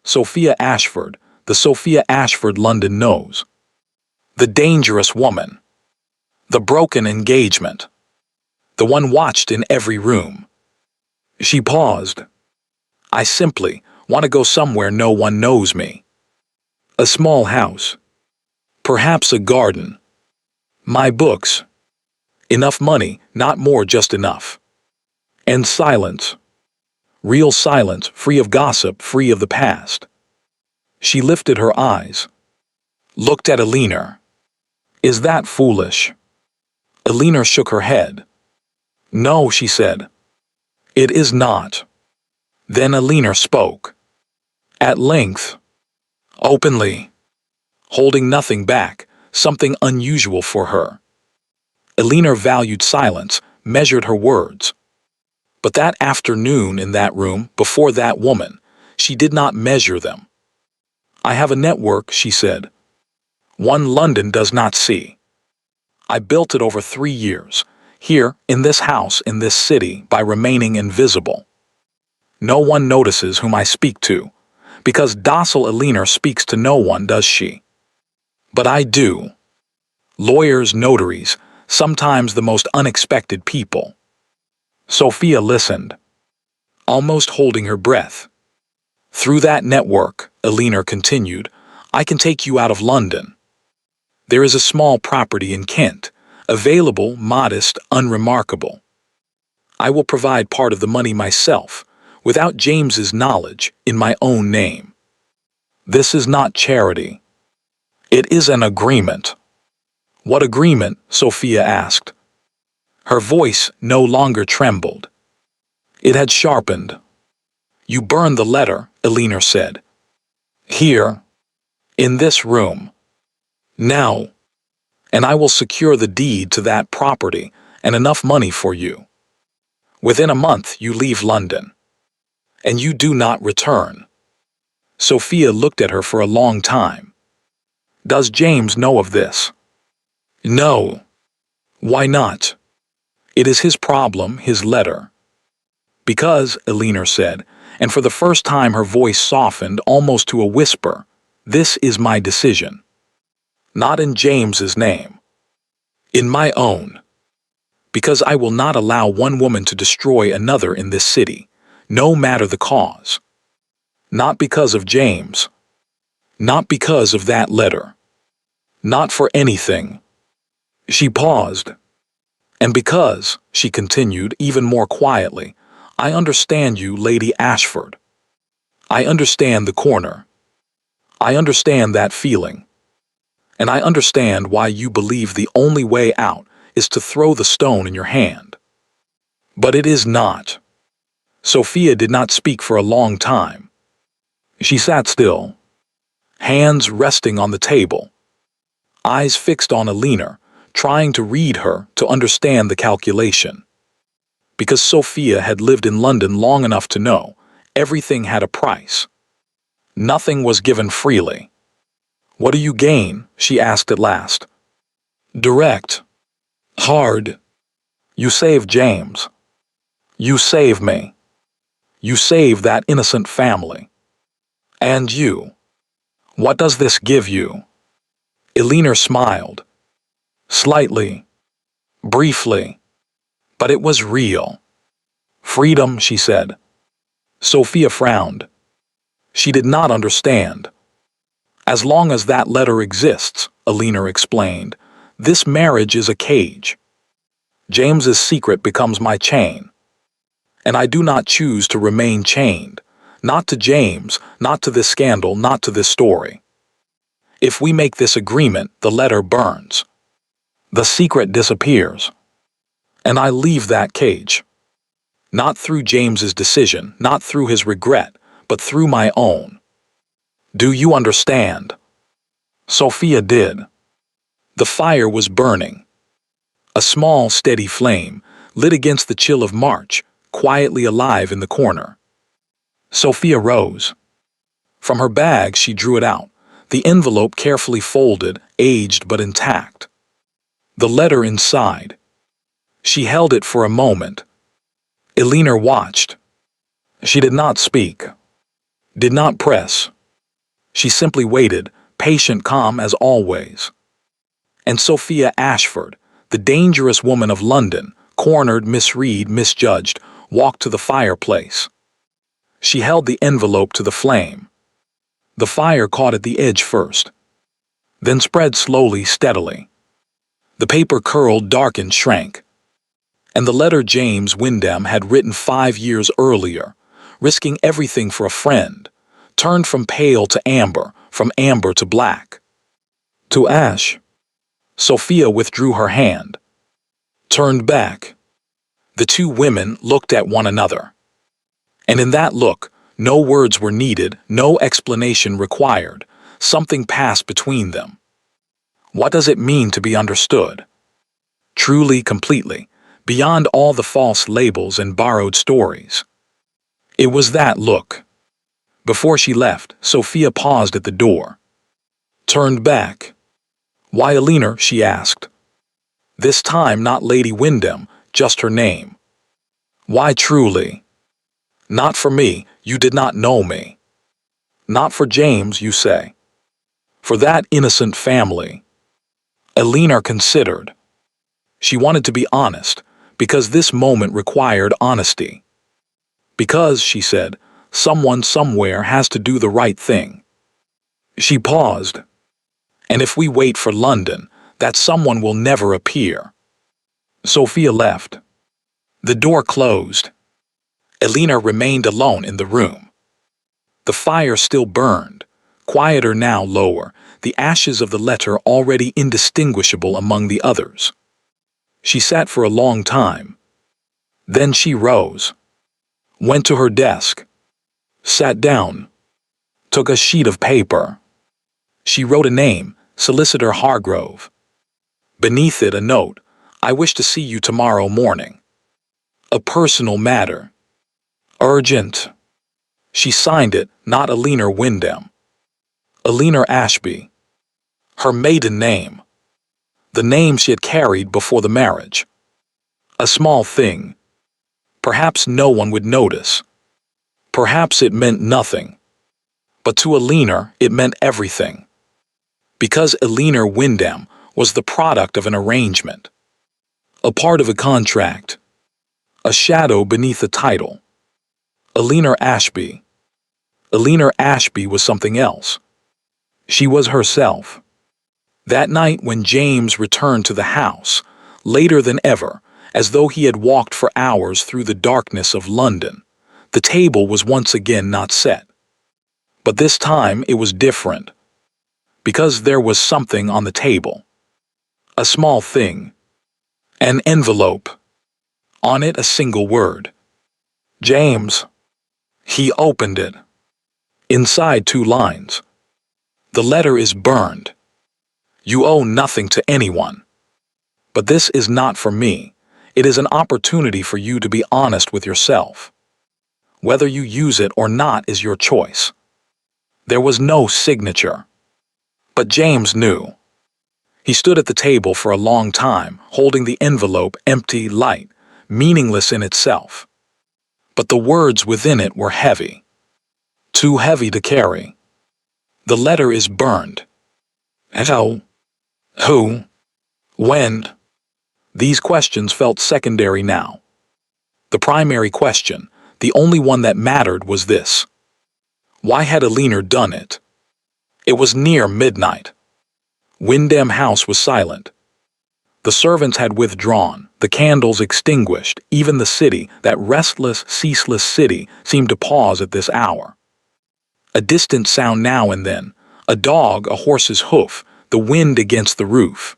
Sophia Ashford, the Sophia Ashford London knows. The dangerous woman. The broken engagement. The one watched in every room. She paused. I simply want to go somewhere no one knows me. A small house. Perhaps a garden. My books. Enough money, not more, just enough. And silence. Real silence, free of gossip, free of the past. She lifted her eyes. Looked at Alina. Is that foolish? Alina shook her head. No, she said. It is not. Then Alina spoke. At length. Openly. Holding nothing back, something unusual for her. Alina valued silence, measured her words. But that afternoon in that room, before that woman, she did not measure them. I have a network, she said. One London does not see. I built it over 3 years, here, in this house, in this city, by remaining invisible. No one notices whom I speak to, because docile Elinor speaks to no one, does she? But I do. Lawyers, notaries, sometimes the most unexpected people. Sophia listened, almost holding her breath. Through that network, Elinor continued, I can take you out of London. There is a small property in Kent, available, modest, unremarkable. I will provide part of the money myself, without James's knowledge, in my own name. This is not charity. It is an agreement. What agreement? Sophia asked. Her voice no longer trembled. It had sharpened. You burned the letter, Elinor said. Here, in this room. Now. And I will secure the deed to that property and enough money for you. Within a month you leave London. And you do not return. Sophia looked at her for a long time. Does James know of this? No. Why not? It is his problem, his letter. Because, Elinor said, and for the first time her voice softened almost to a whisper, this is my decision. Not in James's name. In my own. Because I will not allow one woman to destroy another in this city, no matter the cause. Not because of James. Not because of that letter. Not for anything. She paused. And because, she continued even more quietly, I understand you, Lady Ashford. I understand the corner. I understand that feeling. And I understand why you believe the only way out is to throw the stone in your hand. But it is not. Sophia did not speak for a long time. She sat still, hands resting on the table, eyes fixed on Elinor, trying to read her, to understand the calculation. Because Sophia had lived in London long enough to know everything had a price. Nothing was given freely. What do you gain? She asked at last. Direct. Hard. You save James. You save me. You save that innocent family. And you. What does this give you? Elinor smiled. Slightly. Briefly. But it was real. Freedom, she said. Sophia frowned. She did not understand. As long as that letter exists, Elinor explained, this marriage is a cage. James's secret becomes my chain. And I do not choose to remain chained. Not to James, not to this scandal, not to this story. If we make this agreement, the letter burns. The secret disappears. And I leave that cage. Not through James's decision, not through his regret, but through my own. Do you understand? Sophia did. The fire was burning. A small, steady flame, lit against the chill of March, quietly alive in the corner. Sophia rose. From her bag she drew it out, the envelope carefully folded, aged but intact. The letter inside. She held it for a moment. Elinor watched. She did not speak. Did not press. She simply waited, patient, calm as always. And Sophia Ashford, the dangerous woman of London, cornered, misread, misjudged, walked to the fireplace. She held the envelope to the flame. The fire caught at the edge first, then spread slowly, steadily. The paper curled, darkened, shrank. And the letter James Wyndham had written 5 years earlier, risking everything for a friend, turned from pale to amber, from amber to black. To ash. Sophia withdrew her hand. Turned back. The two women looked at one another. And in that look, no words were needed, no explanation required. Something passed between them. What does it mean to be understood? Truly, completely, beyond all the false labels and borrowed stories. It was that look. Before she left, Sophia paused at the door. Turned back. Why Alina? She asked. This time not Lady Wyndham, just her name. Why truly? Not for me, you did not know me. Not for James, you say. For that innocent family. Alina considered. She wanted to be honest, because this moment required honesty. Because, she said, someone somewhere has to do the right thing. She paused. And if we wait for London, that someone will never appear. Sophia left. The door closed. Alina remained alone in the room. The fire still burned, quieter now, lower, the ashes of the letter already indistinguishable among the others. She sat for a long time. Then she rose, went to her desk, sat down, took a sheet of paper. She wrote a name, Solicitor Hargrove. Beneath it a note, I wish to see you tomorrow morning. A personal matter. Urgent. She signed it, not Alina Wyndham. Alina Ashby. Her maiden name. The name she had carried before the marriage. A small thing. Perhaps no one would notice. Perhaps it meant nothing. But to Alina, it meant everything. Because Alina Wyndham was the product of an arrangement. A part of a contract. A shadow beneath a title. Alina Ashby. Alina Ashby was something else. She was herself. That night when James returned to the house, later than ever, as though he had walked for hours through the darkness of London, the table was once again not set. But this time it was different. Because there was something on the table. A small thing. An envelope. On it a single word. James. He opened it. Inside 2 lines. The letter is burned. You owe nothing to anyone. But this is not for me. It is an opportunity for you to be honest with yourself. Whether you use it or not is your choice. There was no signature. But James knew. He stood at the table for a long time, holding the envelope empty, light, meaningless in itself. But the words within it were heavy. Too heavy to carry. The letter is burned. How? Who? When? These questions felt secondary now. The primary question, the only one that mattered, was this. Why had Alina done it? It was near midnight. Wyndham House was silent. The servants had withdrawn, the candles extinguished, even the city, that restless, ceaseless city, seemed to pause at this hour. A distant sound now and then, a dog, a horse's hoof, the wind against the roof.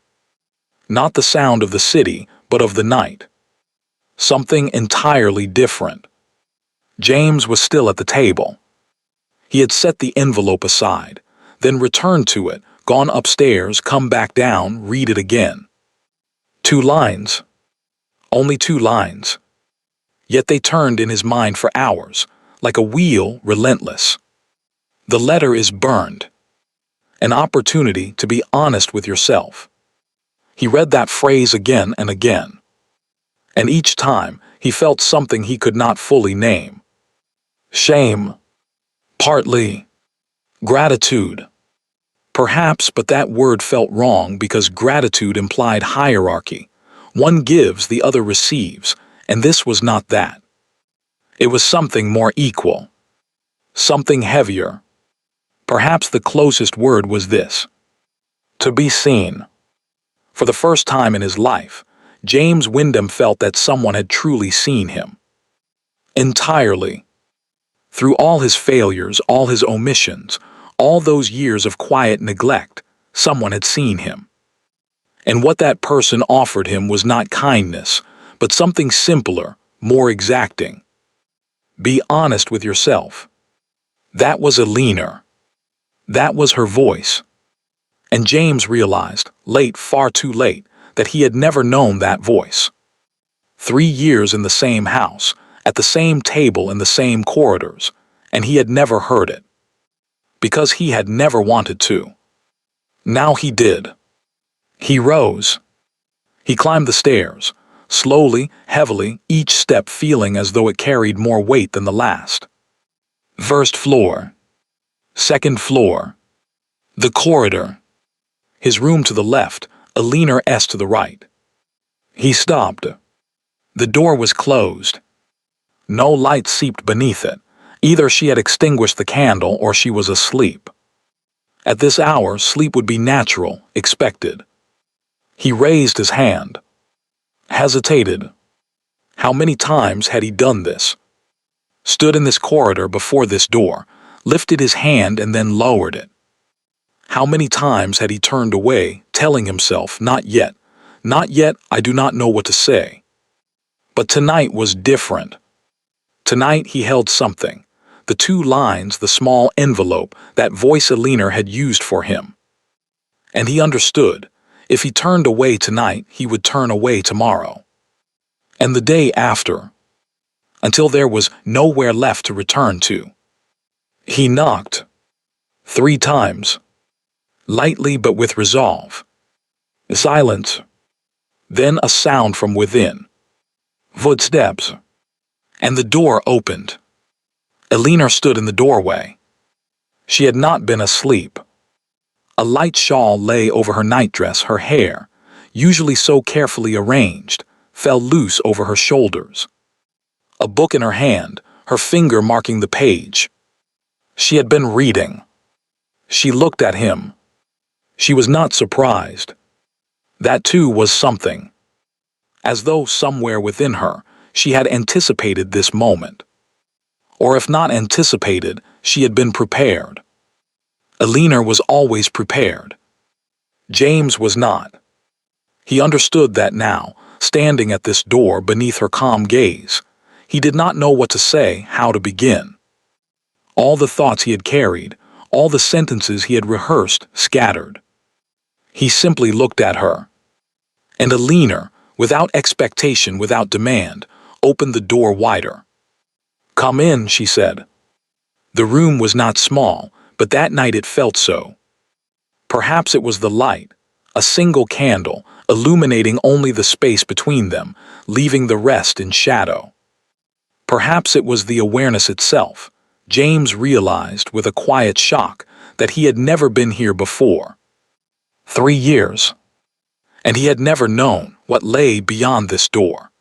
Not the sound of the city, but of the night. Something entirely different. James was still at the table. He had set the envelope aside, then returned to it, gone upstairs, come back down, read it again. 2 lines. Only 2 lines. Yet they turned in his mind for hours, like a wheel, relentless. The letter is burned. An opportunity to be honest with yourself. He read that phrase again and again. And each time, he felt something he could not fully name. Shame. Partly. Gratitude. Perhaps, but that word felt wrong because gratitude implied hierarchy. One gives, the other receives, and this was not that. It was something more equal. Something heavier. Perhaps the closest word was this. To be seen. For the first time in his life, James Wyndham felt that someone had truly seen him. Entirely. Through all his failures, all his omissions, all those years of quiet neglect, someone had seen him. And what that person offered him was not kindness, but something simpler, more exacting. Be honest with yourself. That was Alina. That was her voice. And James realized, late, far too late, that he had never known that voice. 3 years in the same house, at the same table in the same corridors, and he had never heard it. Because he had never wanted to. Now he did. He rose. He climbed the stairs, slowly, heavily, each step feeling as though it carried more weight than the last. First floor. Second floor. The corridor. His room to the left, a leaner S to the right. He stopped. The door was closed. No light seeped beneath it. Either she had extinguished the candle or she was asleep. At this hour, sleep would be natural, expected. He raised his hand. Hesitated. How many times had he done this? Stood in this corridor before this door, lifted his hand and then lowered it. How many times had he turned away, telling himself, not yet, I do not know what to say. But tonight was different. Tonight he held something. The 2 lines, the small envelope, that voice Alina had used for him. And he understood. If he turned away tonight, he would turn away tomorrow. And the day after. Until there was nowhere left to return to. He knocked. 3 times. Lightly but with resolve. Silence. Then a sound from within. Footsteps. And the door opened. Alina stood in the doorway. She had not been asleep. A light shawl lay over her nightdress, her hair, usually so carefully arranged, fell loose over her shoulders. A book in her hand, her finger marking the page. She had been reading. She looked at him. She was not surprised. That too was something. As though somewhere within her, she had anticipated this moment. Or if not anticipated, she had been prepared. Alina was always prepared. James was not. He understood that now, standing at this door beneath her calm gaze. He did not know what to say, how to begin. All the thoughts he had carried, all the sentences he had rehearsed, scattered. He simply looked at her. And Alina, without expectation, without demand, opened the door wider. "Come in," she said. The room was not small, but that night it felt so. Perhaps it was the light, a single candle, illuminating only the space between them, leaving the rest in shadow. Perhaps it was the awareness itself. James realized with a quiet shock that he had never been here before. 3 years. And he had never known what lay beyond this door.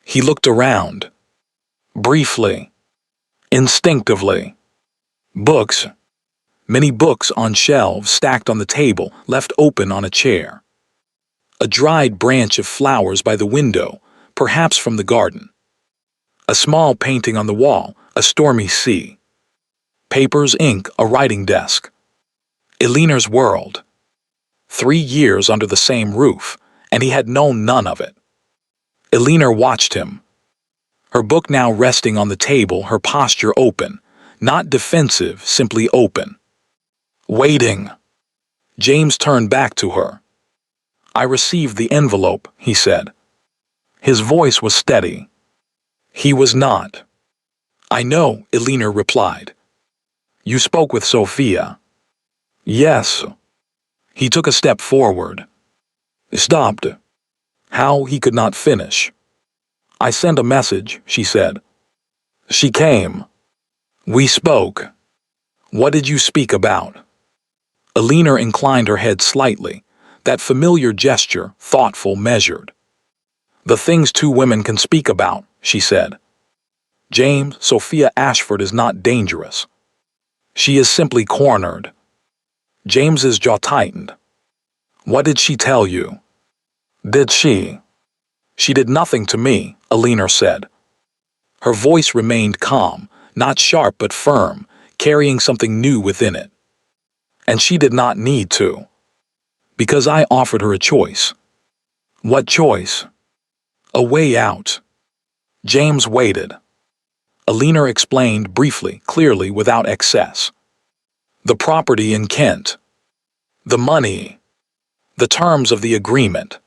He looked around. Briefly. Instinctively. Books. Many books on shelves stacked on the table, left open on a chair. A dried branch of flowers by the window, perhaps from the garden. A small painting on the wall, a stormy sea. Papers, ink, a writing desk. Alina's world. 3 years under the same roof, and he had known none of it. Alina watched him. Her book now resting on the table, her posture open, not defensive, simply open. Waiting. James turned back to her. "I received the envelope," he said. His voice was steady. He was not. "I know," Alina replied. "You spoke with Sophia." "Yes." He took a step forward. Stopped. How he could not finish. "I sent a message," she said. "She came. We spoke." "What did you speak about?" Alina inclined her head slightly, that familiar gesture, thoughtful, measured. "The things 2 women can speak about," she said. "James, Sophia Ashford is not dangerous. She is simply cornered." James's jaw tightened. "What did she tell you?" "Did she?" "She did nothing to me," Alina said. Her voice remained calm, not sharp but firm, carrying something new within it. "And she did not need to. Because I offered her a choice." "What choice?" "A way out." James waited. Alina explained briefly, clearly, without excess. The property in Kent. The money. The terms of the agreement.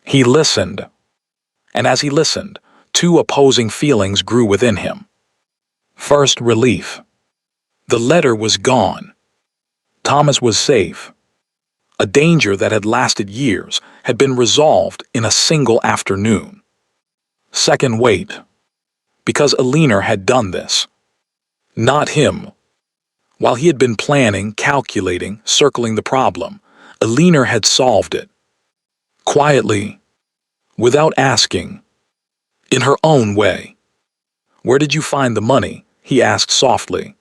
He listened. And as he listened, 2 opposing feelings grew within him. First, relief. The letter was gone. Thomas was safe. A danger that had lasted years had been resolved in a single afternoon. Second, wait. Because Alina had done this. Not him. While he had been planning, calculating, circling the problem, Alina had solved it. Quietly, without asking, in her own way. Where did you find the money? He asked softly.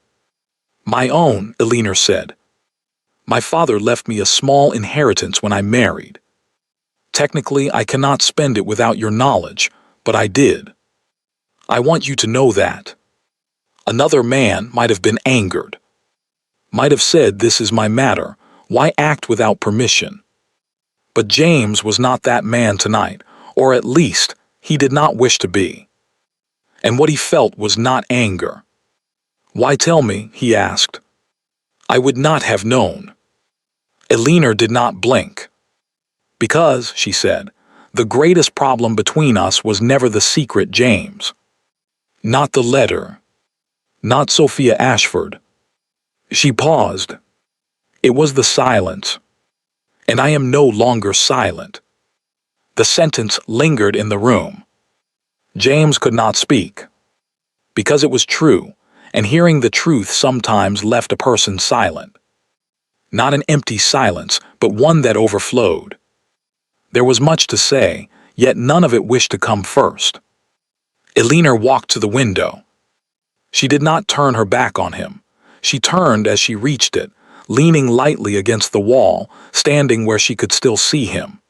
My own, Alina said. My father left me a small inheritance when I married. Technically, I cannot spend it without your knowledge, but I did. I want you to know that. Another man might have been angered. Might have said, this is my matter, why act without permission? But James was not that man tonight, or at least, he did not wish to be. And what he felt was not anger. Why tell me? He asked. I would not have known. Alina did not blink. Because, she said, the greatest problem between us was never the secret, James. Not the letter. Not Sophia Ashford. She paused. It was the silence. And I am no longer silent. The sentence lingered in the room. James could not speak. Because it was true, and hearing the truth sometimes left a person silent. Not an empty silence, but one that overflowed. There was much to say, yet none of it wished to come first. Alina walked to the window. She did not turn her back on him. She turned as she reached it, leaning lightly against the wall, standing where she could still see him.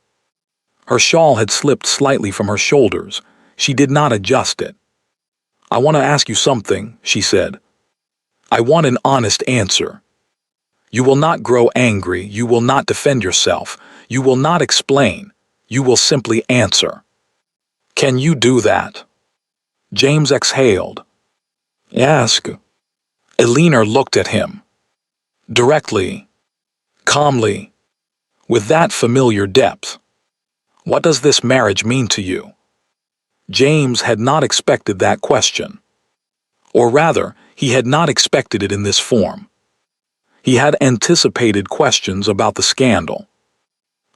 Her shawl had slipped slightly from her shoulders. She did not adjust it. I want to ask you something, she said. I want an honest answer. You will not grow angry, you will not defend yourself, you will not explain, you will simply answer. Can you do that? James exhaled. Ask. Alina looked at him. Directly, calmly, with that familiar depth. What does this marriage mean to you? James had not expected that question. Or rather, he had not expected it in this form. He had anticipated questions about the scandal,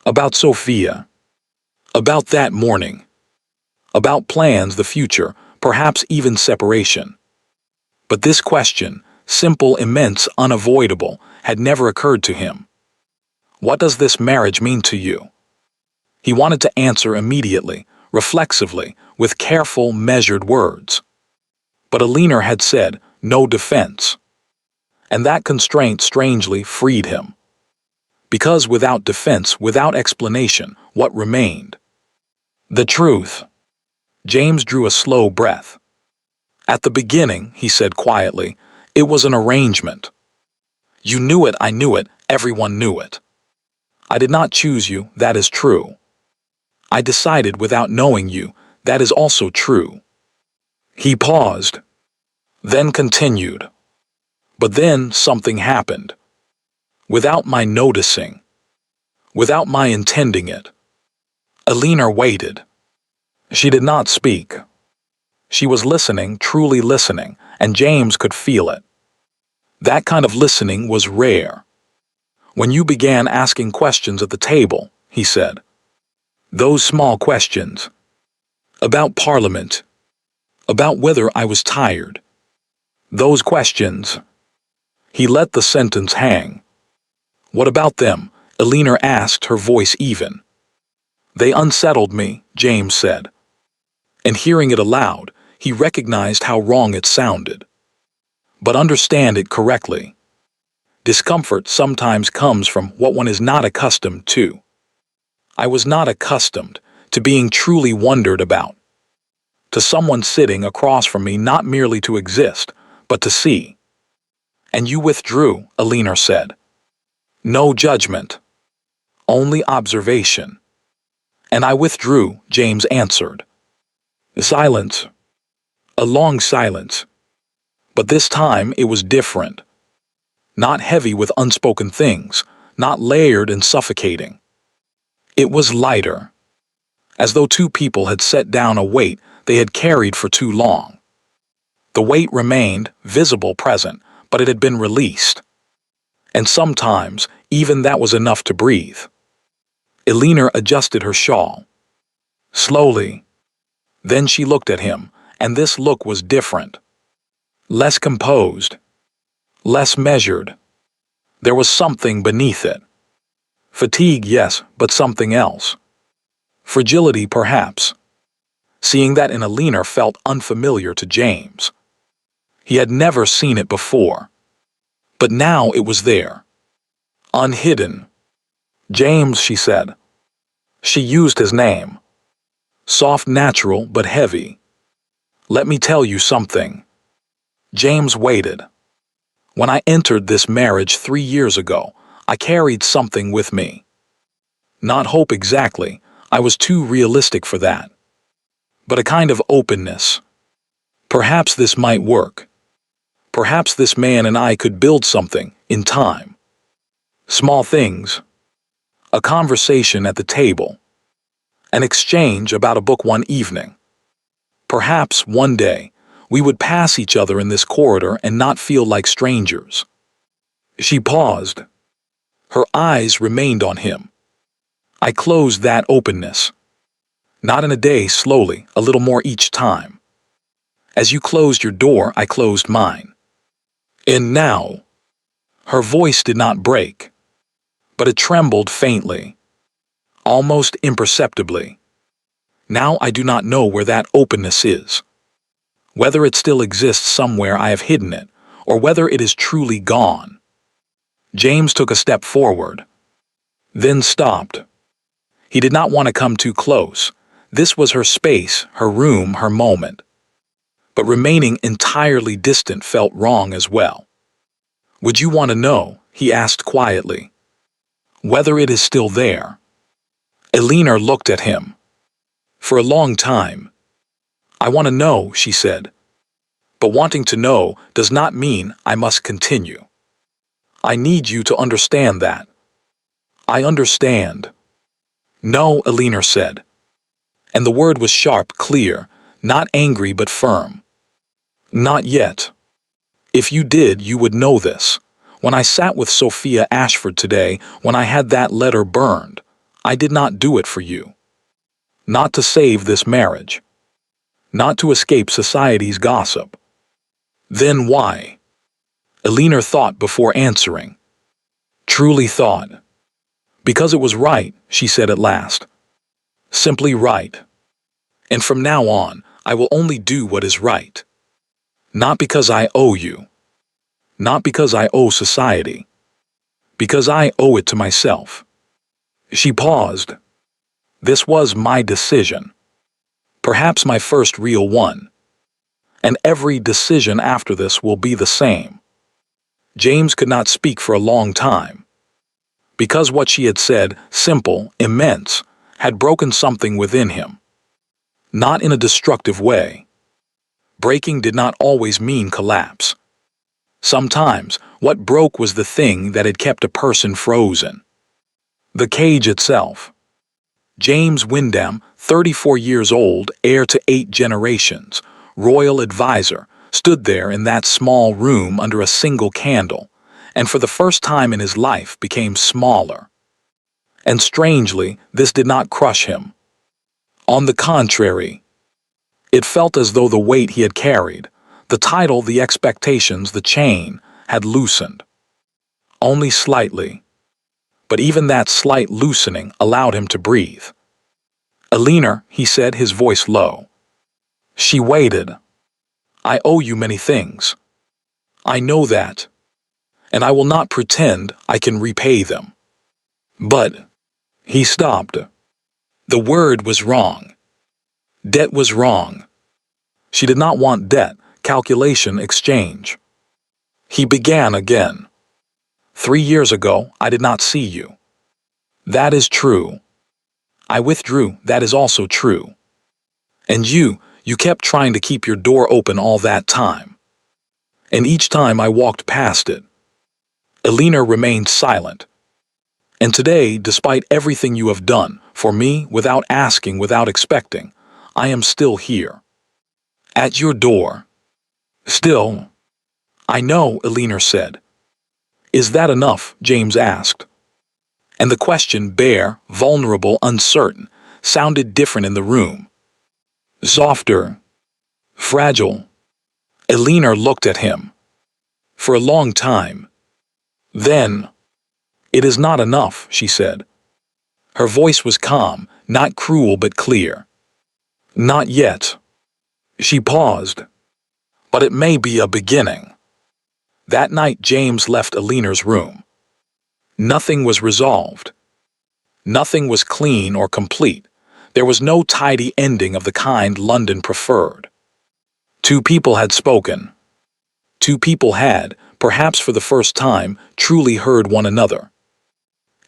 about Sophia, about that morning, about plans, the future, perhaps even separation. But this question, simple, immense, unavoidable, had never occurred to him. What does this marriage mean to you? He wanted to answer immediately, reflexively, with careful, measured words. But Alina had said, no defense. And that constraint strangely freed him. Because without defense, without explanation, what remained? The truth. James drew a slow breath. At the beginning, he said quietly, it was an arrangement. You knew it, I knew it, everyone knew it. I did not choose you, that is true. I decided without knowing you, that is also true. He paused, then continued. But then something happened. Without my noticing. Without my intending it. Alina waited. She did not speak. She was listening, truly listening, and James could feel it. That kind of listening was rare. When you began asking questions at the table, he said. Those small questions. About Parliament. About whether I was tired. Those questions. He let the sentence hang. What about them? Alina asked, her voice even. They unsettled me, James said. And hearing it aloud, he recognized how wrong it sounded. But understand it correctly. Discomfort sometimes comes from what one is not accustomed to. I was not accustomed to being truly wondered about. To someone sitting across from me not merely to exist, but to see. And you withdrew, Alina said. No judgment. Only observation. And I withdrew, James answered. Silence. A long silence. But this time it was different. Not heavy with unspoken things, not layered and suffocating. It was lighter. As though two people had set down a weight they had carried for too long. The weight remained, visible, present, but it had been released. And sometimes, Even that was enough to breathe. Elena adjusted her shawl. Slowly. Then she looked at him, and this look was different. Less composed. Less measured. There was something beneath it. Fatigue, yes, but something else. Fragility, perhaps. Seeing that in Elena felt unfamiliar to James. He had never seen it before. But now it was there. Unhidden. James, she said. She used his name. Soft, natural, but heavy. Let me tell you something. James waited. When I entered this marriage 3 years ago, I carried something with me. Not hope exactly, I was too realistic for that. But a kind of openness. Perhaps this might work. Perhaps this man and I could build something, in time. Small things. A conversation at the table. An exchange about a book one evening. Perhaps, one day, we would pass each other in this corridor and not feel like strangers. She paused. Her eyes remained on him. I closed that openness. Not in a day, slowly, a little more each time. As you closed your door, I closed mine. And now, her voice did not break, but it trembled faintly, almost imperceptibly. Now I do not know where that openness is. Whether it still exists somewhere I have hidden it, or whether it is truly gone. James took a step forward, then stopped. He did not want to come too close. This was her space, her room, her moment. But remaining entirely distant felt wrong as well. Would you want to know, he asked quietly, whether it is still there? Elena looked at him. For a long time. I want to know, she said. But wanting to know does not mean I must continue. I need you to understand that. I understand. No, Elena said. And the word was sharp, clear, not angry but firm. Not yet. If you did, you would know this. When I sat with Sophia Ashford today, when I had that letter burned, I did not do it for you. Not to save this marriage. Not to escape society's gossip. Then why? Elena thought before answering. Truly thought. Because it was right, she said at last. Simply right. And from now on, I will only do what is right. Not because I owe you. Not because I owe society. Because I owe it to myself. She paused. This was my decision. Perhaps my first real one. And every decision after this will be the same. James could not speak for a long time. Because what she had said, simple, immense, had broken something within him. Not in a destructive way. Breaking did not always mean collapse. Sometimes, what broke was the thing that had kept a person frozen. The cage itself. James Wyndham, 34 years old, heir to 8 generations, royal advisor, stood there in that small room under a single candle, and for the first time in his life became smaller. And strangely, this did not crush him. On the contrary, it felt as though the weight he had carried, the title, the expectations, the chain, had loosened. Only slightly. But even that slight loosening allowed him to breathe. Elena, he said, his voice low. She waited. I owe you many things. I know that. And I will not pretend I can repay them. But, he stopped. The word was wrong. Debt was wrong. She did not want debt, calculation, exchange. He began again. 3 years ago, I did not see you. That is true. I withdrew, that is also true. And you kept trying to keep your door open all that time. And each time I walked past it. Elena remained silent. And today, despite everything you have done, for me, without asking, without expecting, I am still here. At your door. Still. I know, Elena said. Is that enough? James asked. And the question, bare, vulnerable, uncertain, sounded different in the room. Softer, fragile. Eleanor looked at him. For a long time. Then, "It is not enough," she said. Her voice was calm, not cruel but clear. "Not yet." She paused. "But it may be a beginning." That night James left Eleanor's room. Nothing was resolved. Nothing was clean or complete. There was no tidy ending of the kind London preferred. Two people had spoken. Two people had, perhaps for the first time, truly heard one another.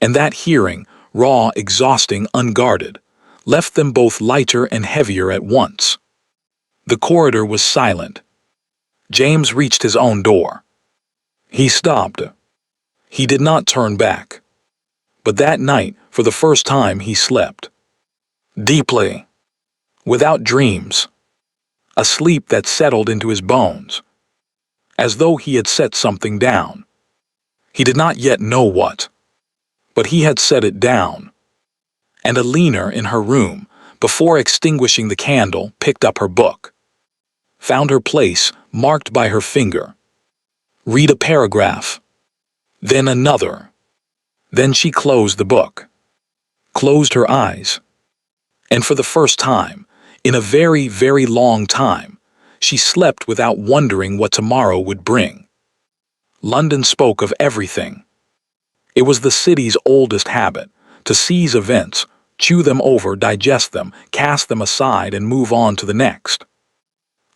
And that hearing, raw, exhausting, unguarded, left them both lighter and heavier at once. The corridor was silent. James reached his own door. He stopped. He did not turn back. But that night, for the first time, he slept. Deeply. Without dreams. A sleep that settled into his bones. As though he had set something down. He did not yet know what. But he had set it down. And Eleanor, in her room, before extinguishing the candle, picked up her book. Found her place, marked by her finger. Read a paragraph. Then another. Then she closed the book. Closed her eyes. And for the first time, in a very, very long time, she slept without wondering what tomorrow would bring. London spoke of everything. It was the city's oldest habit, to seize events, chew them over, digest them, cast them aside, and move on to the next.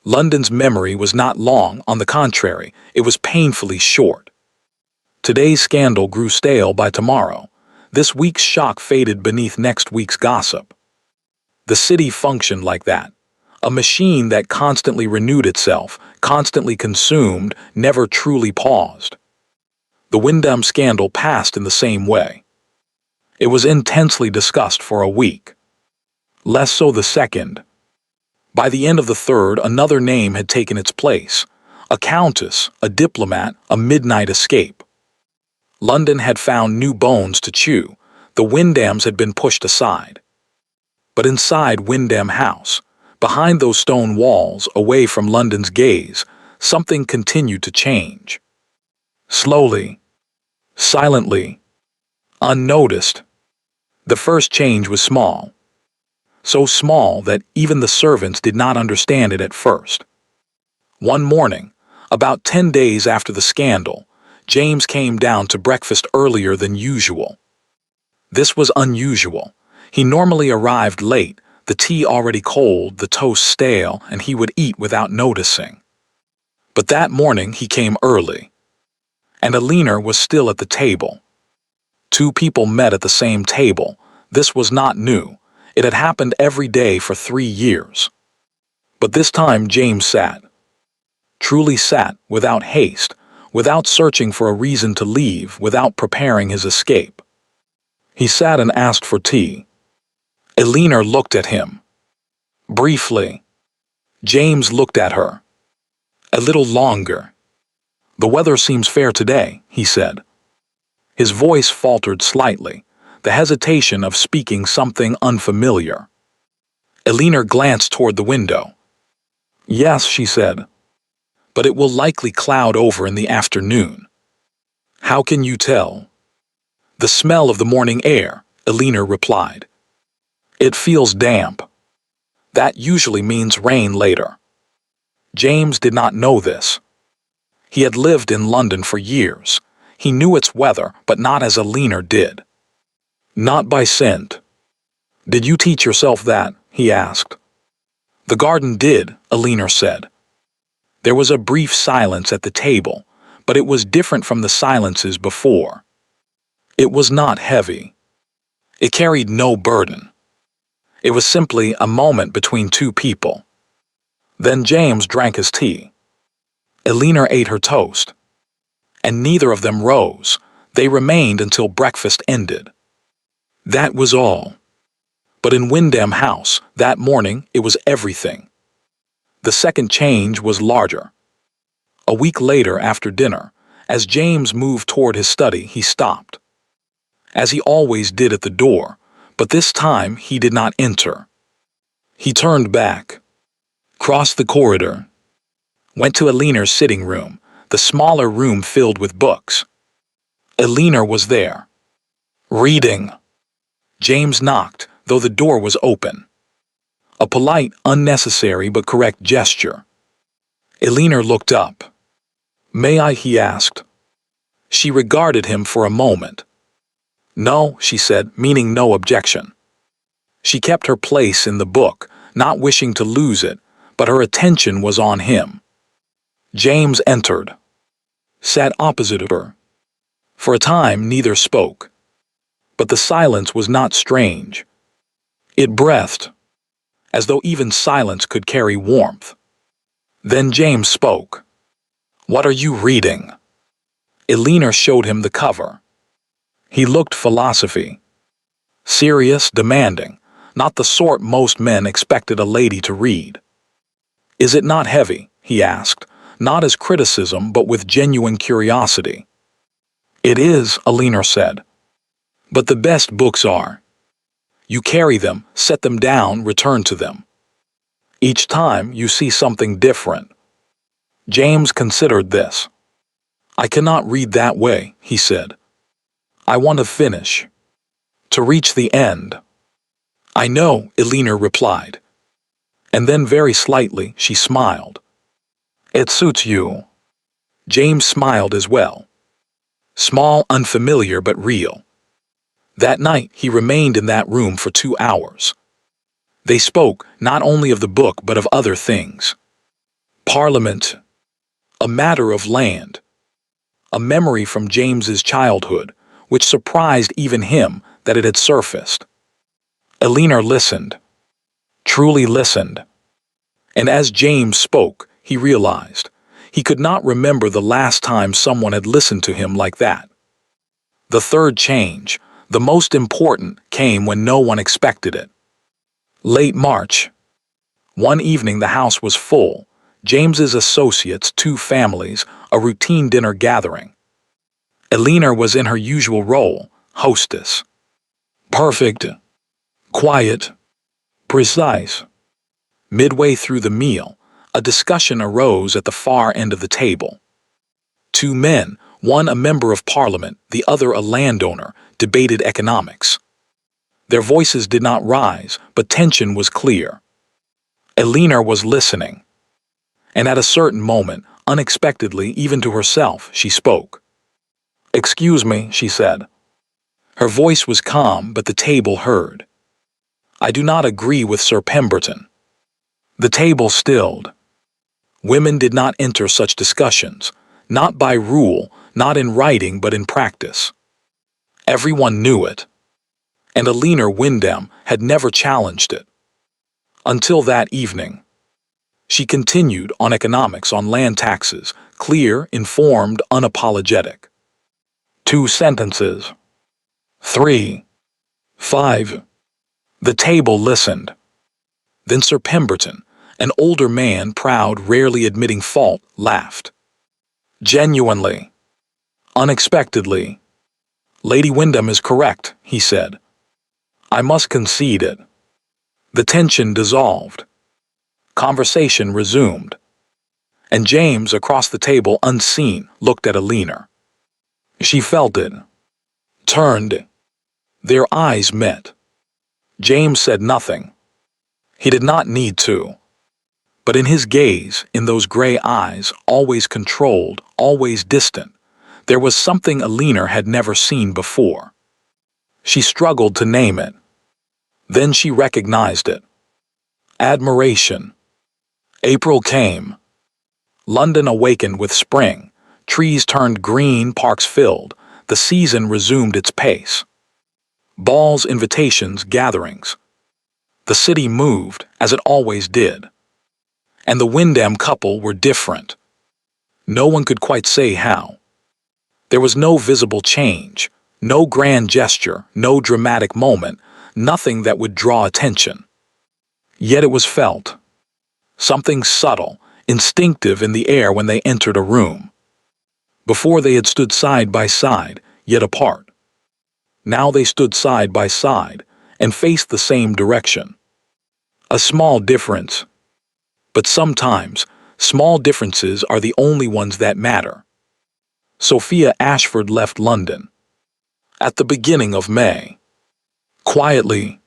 London's memory was not long, on the contrary, it was painfully short. Today's scandal grew stale by tomorrow. This week's shock faded beneath next week's gossip. The city functioned like that. A machine that constantly renewed itself, constantly consumed, never truly paused. The Wyndham scandal passed in the same way. It was intensely discussed for a week. Less so the second. By the end of the third, another name had taken its place. A countess, a diplomat, a midnight escape. London had found new bones to chew. The Wyndhams had been pushed aside. But inside Wyndham House, behind those stone walls, away from London's gaze, something continued to change. Slowly, silently, unnoticed. The first change was small. So small that even the servants did not understand it at first. One morning, about 10 days after the scandal, James came down to breakfast earlier than usual. This was unusual. He normally arrived late, the tea already cold, the toast stale, and he would eat without noticing. But that morning he came early. And Eleanor was still at the table. Two people met at the same table. This was not new. It had happened every day for 3 years. But this time James sat. Truly sat, without haste, without searching for a reason to leave, without preparing his escape. He sat and asked for tea. Eleanor looked at him. Briefly. James looked at her. A little longer. "The weather seems fair today," he said. His voice faltered slightly, the hesitation of speaking something unfamiliar. Eleanor glanced toward the window. "Yes," she said. "But it will likely cloud over in the afternoon." "How can you tell?" "The smell of the morning air," Eleanor replied. "It feels damp. That usually means rain later." James did not know this. He had lived in London for years. He knew its weather, but not as Eleanor did. Not by scent. "Did you teach yourself that?" he asked. "The garden did," Eleanor said. There was a brief silence at the table, but it was different from the silences before. It was not heavy. It carried no burden. It was simply a moment between two people. Then James drank his tea. Eleanor ate her toast. And neither of them rose. They remained until breakfast ended. That was all. But in Wyndham House, that morning, it was everything. The second change was larger. A week later, after dinner, as James moved toward his study, he stopped. as he always did at the door, but this time he did not enter. He turned back, crossed the corridor, went to Eleanor's sitting room, the smaller room filled with books. Eleanor was there, reading. James knocked, though the door was open. A polite, unnecessary but correct gesture. Eleanor looked up. "May I?" he asked. She regarded him for a moment. "No," she said, meaning no objection. She kept her place in the book, not wishing to lose it, but her attention was on him. James entered, sat opposite of her. For a time neither spoke. But the silence was not strange. It breathed, as though even silence could carry warmth. Then James spoke. "What are you reading?" Eleanor showed him the cover. He looked philosophy. Serious, demanding, not the sort most men expected a lady to read. "Is it not heavy?" he asked, not as criticism but with genuine curiosity. "It is," Eleanor said. "But the best books are. You carry them, set them down, return to them. Each time you see something different." James considered this. "I cannot read that way," he said. "I want to finish, to reach the end." "I know," Eleanor replied. And then very slightly she smiled. "It suits you." James smiled as well. Small, unfamiliar, but real. That night he remained in that room for 2 hours. They spoke not only of the book but of other things. Parliament, a matter of land, a memory from James's childhood, which surprised even him that it had surfaced. Eleanor listened, truly listened. And as James spoke, he realized he could not remember the last time someone had listened to him like that. The third change, the most important, came when no one expected it. Late March. One evening the house was full. James's associates, 2 families, a routine dinner gathering. Eleanor was in her usual role, hostess. Perfect, quiet, precise. Midway through the meal, a discussion arose at the far end of the table. 2 men, one a member of Parliament, the other a landowner, debated economics. Their voices did not rise, but tension was clear. Eleanor was listening. And at a certain moment, unexpectedly, even to herself, she spoke. "Excuse me," she said. Her voice was calm, but the table heard. "I do not agree with Sir Pemberton." The table stilled. Women did not enter such discussions, not by rule, not in writing, but in practice. Everyone knew it. And Eleanor Wyndham had never challenged it. Until that evening. She continued on economics, on land taxes, clear, informed, unapologetic. 2 sentences. 3. 5. The table listened. Then Sir Pemberton, an older man, proud, rarely admitting fault, laughed. Genuinely. Unexpectedly. "Lady Wyndham is correct," he said. "I must concede it." The tension dissolved. Conversation resumed. And James, across the table, unseen, looked at Eleanor. She felt it. Turned. Their eyes met. James said nothing. He did not need to. But in his gaze, in those gray eyes, always controlled, always distant, there was something Eleanor had never seen before. She struggled to name it. Then she recognized it. Admiration. April came. London awakened with spring. Trees turned green, parks filled. The season resumed its pace. Balls, invitations, gatherings. The city moved, as it always did. And the Wyndham couple were different. No one could quite say how. There was no visible change, no grand gesture, no dramatic moment, nothing that would draw attention. Yet it was felt. Something subtle, instinctive in the air when they entered a room. Before they had stood side by side, yet apart. Now they stood side by side and faced the same direction. A small difference. But sometimes, small differences are the only ones that matter. Sophia Ashford left London at the beginning of May. Quietly,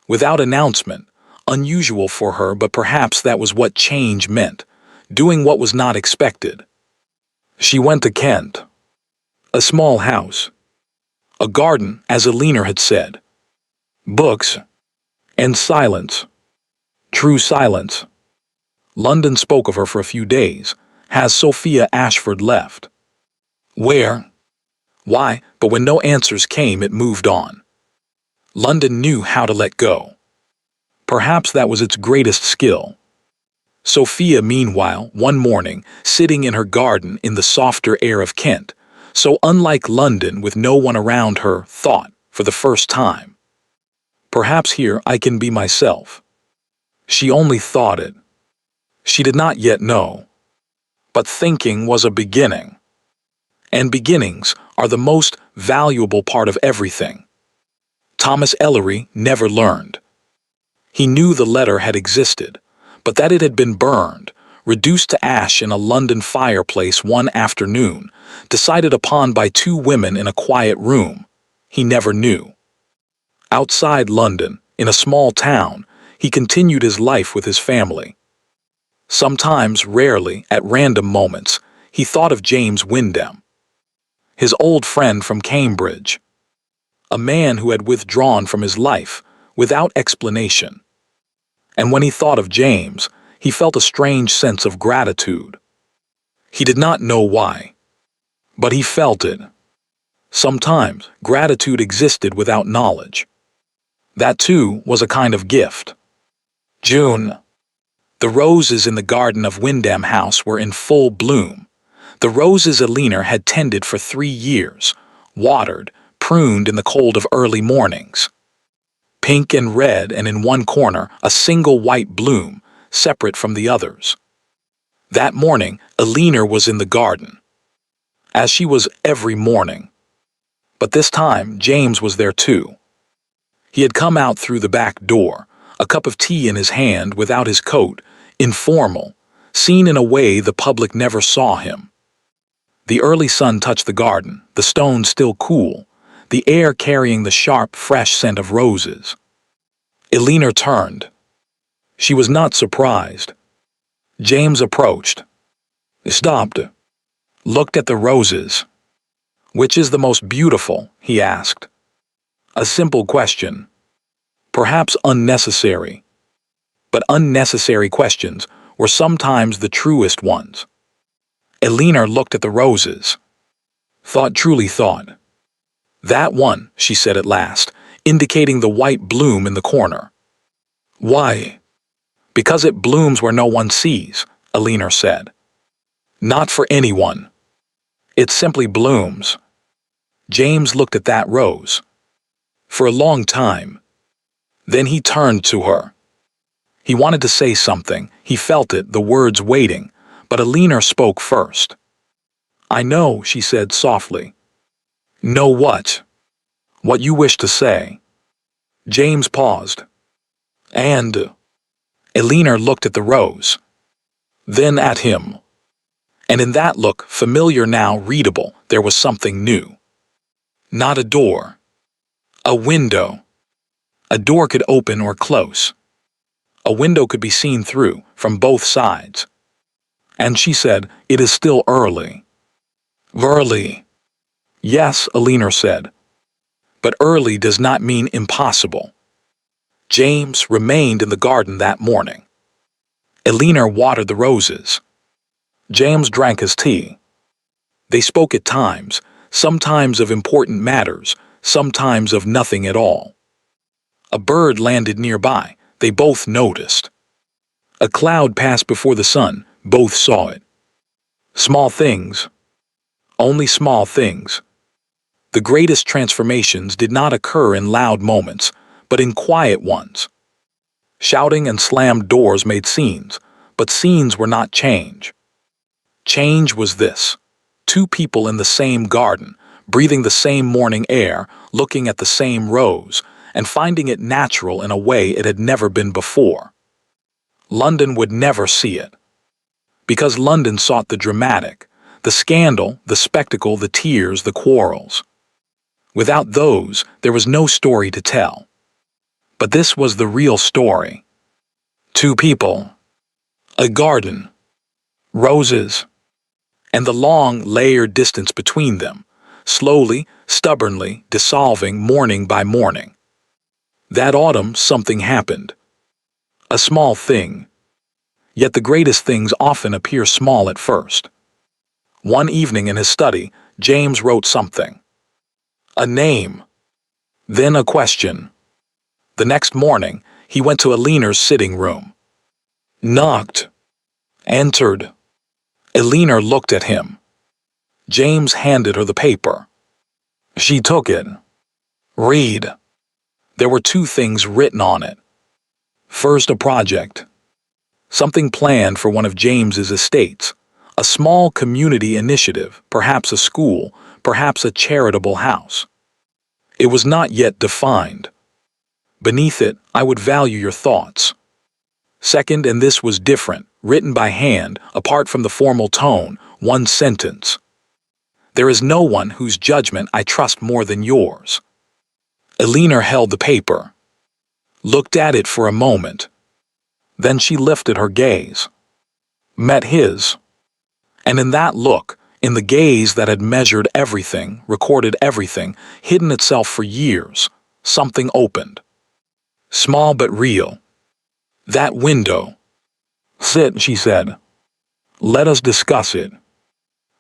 without announcement, unusual for her, but perhaps that was what change meant, doing what was not expected. She went to Kent, a small house, a garden, as Alina had said, books, and silence, true silence. London spoke of her for a few days. Has Sophia Ashford left? Where? Why? But when no answers came, it moved on. London knew how to let go. Perhaps that was its greatest skill. Sophia, meanwhile, one morning, sitting in her garden in the softer air of Kent, so unlike London with no one around her, thought, for the first time, perhaps here I can be myself. She only thought it. She did not yet know. But thinking was a beginning. And beginnings are the most valuable part of everything. Thomas Ellery never learned. He knew the letter had existed, but that it had been burned, reduced to ash in a London fireplace one afternoon, decided upon by two women in a quiet room, he never knew. Outside London, in a small town, he continued his life with his family. Sometimes, rarely, at random moments, he thought of James Wyndham, his old friend from Cambridge, a man who had withdrawn from his life without explanation. And when he thought of James, he felt a strange sense of gratitude. He did not know why, but he felt it. Sometimes gratitude existed without knowledge. That too was a kind of gift. June. The roses in the garden of Wyndham House were in full bloom. The roses Alina had tended for 3 years, watered, pruned in the cold of early mornings. Pink and red, and in one corner a single white bloom, separate from the others. That morning, Alina was in the garden, as she was every morning. But this time, James was there too. He had come out through the back door, a cup of tea in his hand, without his coat, informal, seen in a way the public never saw him. The early sun touched the garden, the stones still cool, the air carrying the sharp, fresh scent of roses. Alina turned. She was not surprised. James approached, stopped, looked at the roses. Which is the most beautiful? He asked. A simple question, perhaps unnecessary. But unnecessary questions were sometimes the truest ones. Alina looked at the roses. Truly thought. That one, she said at last, indicating the white bloom in the corner. Why? Because it blooms where no one sees, Alina said. Not for anyone. It simply blooms. James looked at that rose. For a long time. Then he turned to her. He wanted to say something, he felt it, the words waiting, but Alina spoke first. I know, she said softly. Know what? What you wish to say. James paused. And Alina looked at the rose. Then at him. And in that look, familiar now, readable, there was something new. Not a door. A window. A door could open or close. A window could be seen through, from both sides. And she said, it is still early. Early. Yes, Alina said. But early does not mean impossible. James remained in the garden that morning. Alina watered the roses. James drank his tea. They spoke at times, sometimes of important matters, sometimes of nothing at all. A bird landed nearby, they both noticed. A cloud passed before the sun, both saw it. Small things. Only small things. The greatest transformations did not occur in loud moments, but in quiet ones. Shouting and slammed doors made scenes, but scenes were not change. Change was this: two people in the same garden, breathing the same morning air, looking at the same rose, and finding it natural in a way it had never been before. London would never see it. Because London sought the dramatic, the scandal, the spectacle, the tears, the quarrels. Without those, there was no story to tell. But this was the real story. Two people, a garden, roses, and the long, layered distance between them, slowly, stubbornly, dissolving morning by morning. That autumn, something happened. A small thing. Yet the greatest things often appear small at first. One evening in his study, James wrote something. A name. Then a question. The next morning, he went to Eleanor's sitting room. Knocked. Entered. Eleanor looked at him. James handed her the paper. She took it. Read. There were two things written on it. First, a project. Something planned for one of James's estates. A small community initiative, perhaps a school, perhaps a charitable house. It was not yet defined. Beneath it, I would value your thoughts. Second, and this was different, written by hand, apart from the formal tone, one sentence. There is no one whose judgment I trust more than yours. Eleanor held the paper, looked at it for a moment. Then she lifted her gaze, met his. And in that look, in the gaze that had measured everything, recorded everything, hidden itself for years, something opened. Small but real. That window. Sit, she said. Let us discuss it.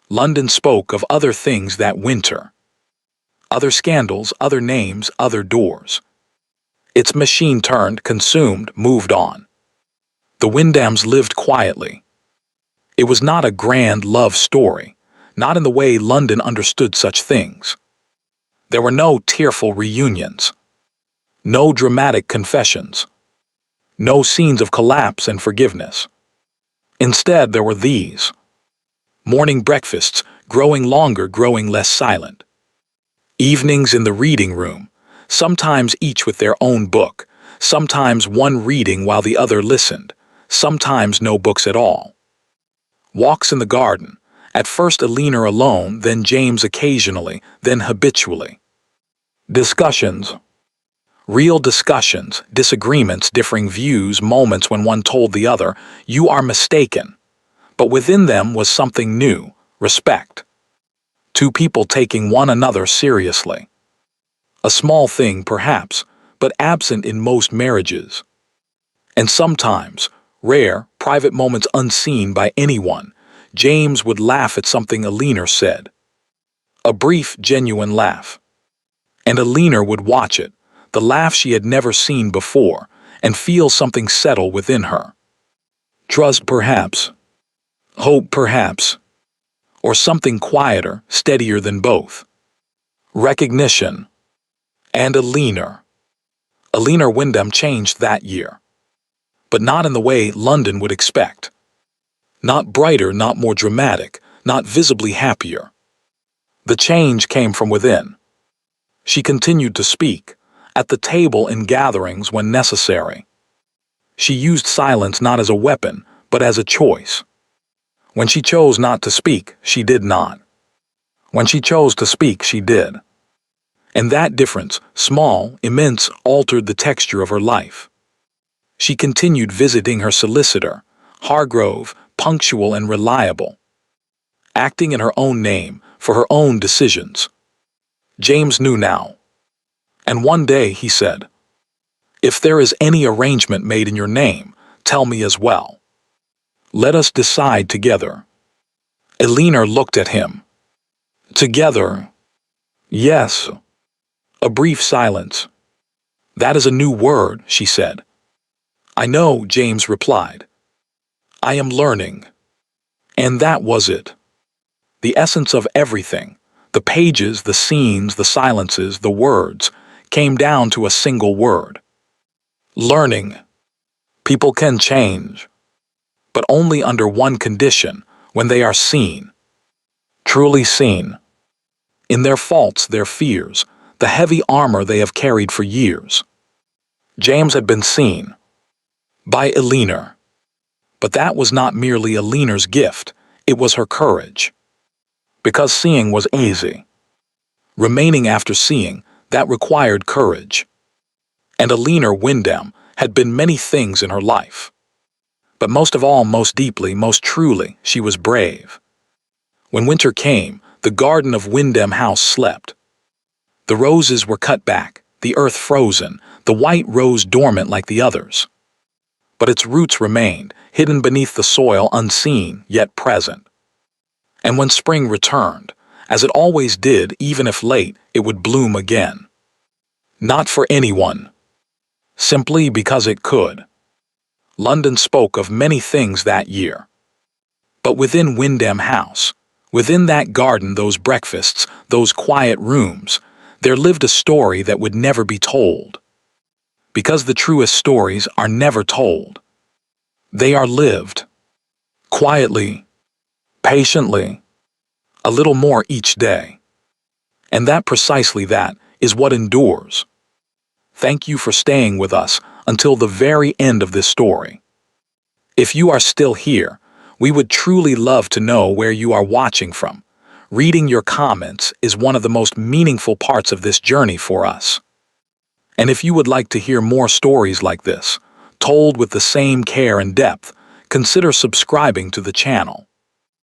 London spoke of other things that winter. Other scandals, other names, other doors. Its machine turned, consumed, moved on. The Wyndhams lived quietly. It was not a grand love story, not in the way London understood such things. There were no tearful reunions, no dramatic confessions, no scenes of collapse and forgiveness. Instead, there were these. Morning breakfasts, growing longer, growing less silent. Evenings in the reading room, sometimes each with their own book, sometimes one reading while the other listened, sometimes no books at all. Walks in the garden, at first Eleanor alone, then James occasionally, then habitually. Discussions. Real discussions, disagreements, differing views, moments when one told the other, "You are mistaken." But within them was something new, respect. Two people taking one another seriously. A small thing, perhaps, but absent in most marriages. And sometimes, rare, private moments unseen by anyone, James would laugh at something Eleanor said. A brief, genuine laugh. And Eleanor would watch it, the laugh she had never seen before, and feel something settle within her. Trust, perhaps. Hope, perhaps. Or something quieter, steadier than both. Recognition. And Eleanor. Eleanor Wyndham changed that year. But not in the way London would expect. Not brighter, not more dramatic, not visibly happier. The change came from within. She continued to speak, at the table in gatherings when necessary. She used silence not as a weapon, but as a choice. When she chose not to speak, she did not. When she chose to speak, she did. And that difference, small, immense, altered the texture of her life. She continued visiting her solicitor, Hargrove, punctual and reliable. Acting in her own name, for her own decisions. James knew now. And one day he said, "If there is any arrangement made in your name, tell me as well. Let us decide together." Eleanor looked at him. Together? Yes. A brief silence. That is a new word, she said. I know, James replied. I am learning. And that was it. The essence of everything, the pages, the scenes, the silences, the words, came down to a single word. Learning. People can change, but only under one condition, when they are seen. Truly seen. in their faults, their fears, the heavy armor they have carried for years. James had been seen by Eleanor, but that was not merely Eleanor's gift, it was her courage. Because seeing was easy. Remaining after seeing, that required courage. And Eleanor Wyndham had been many things in her life. But most of all, most deeply, most truly, she was brave. When winter came, the garden of Wyndham House slept. The roses were cut back, the earth frozen, the white rose dormant like the others. But its roots remained, hidden beneath the soil, unseen, yet present. And when spring returned, as it always did, even if late, it would bloom again. Not for anyone. Simply because it could. London spoke of many things that year. But within Wyndham House, within that garden, those breakfasts, those quiet rooms, there lived a story that would never be told. Because the truest stories are never told. They are lived. Quietly, patiently, a little more each day. And precisely that, is what endures. Thank you for staying with us until the very end of this story. If you are still here, we would truly love to know where you are watching from. Reading your comments is one of the most meaningful parts of this journey for us. And if you would like to hear more stories like this, told with the same care and depth, consider subscribing to the channel.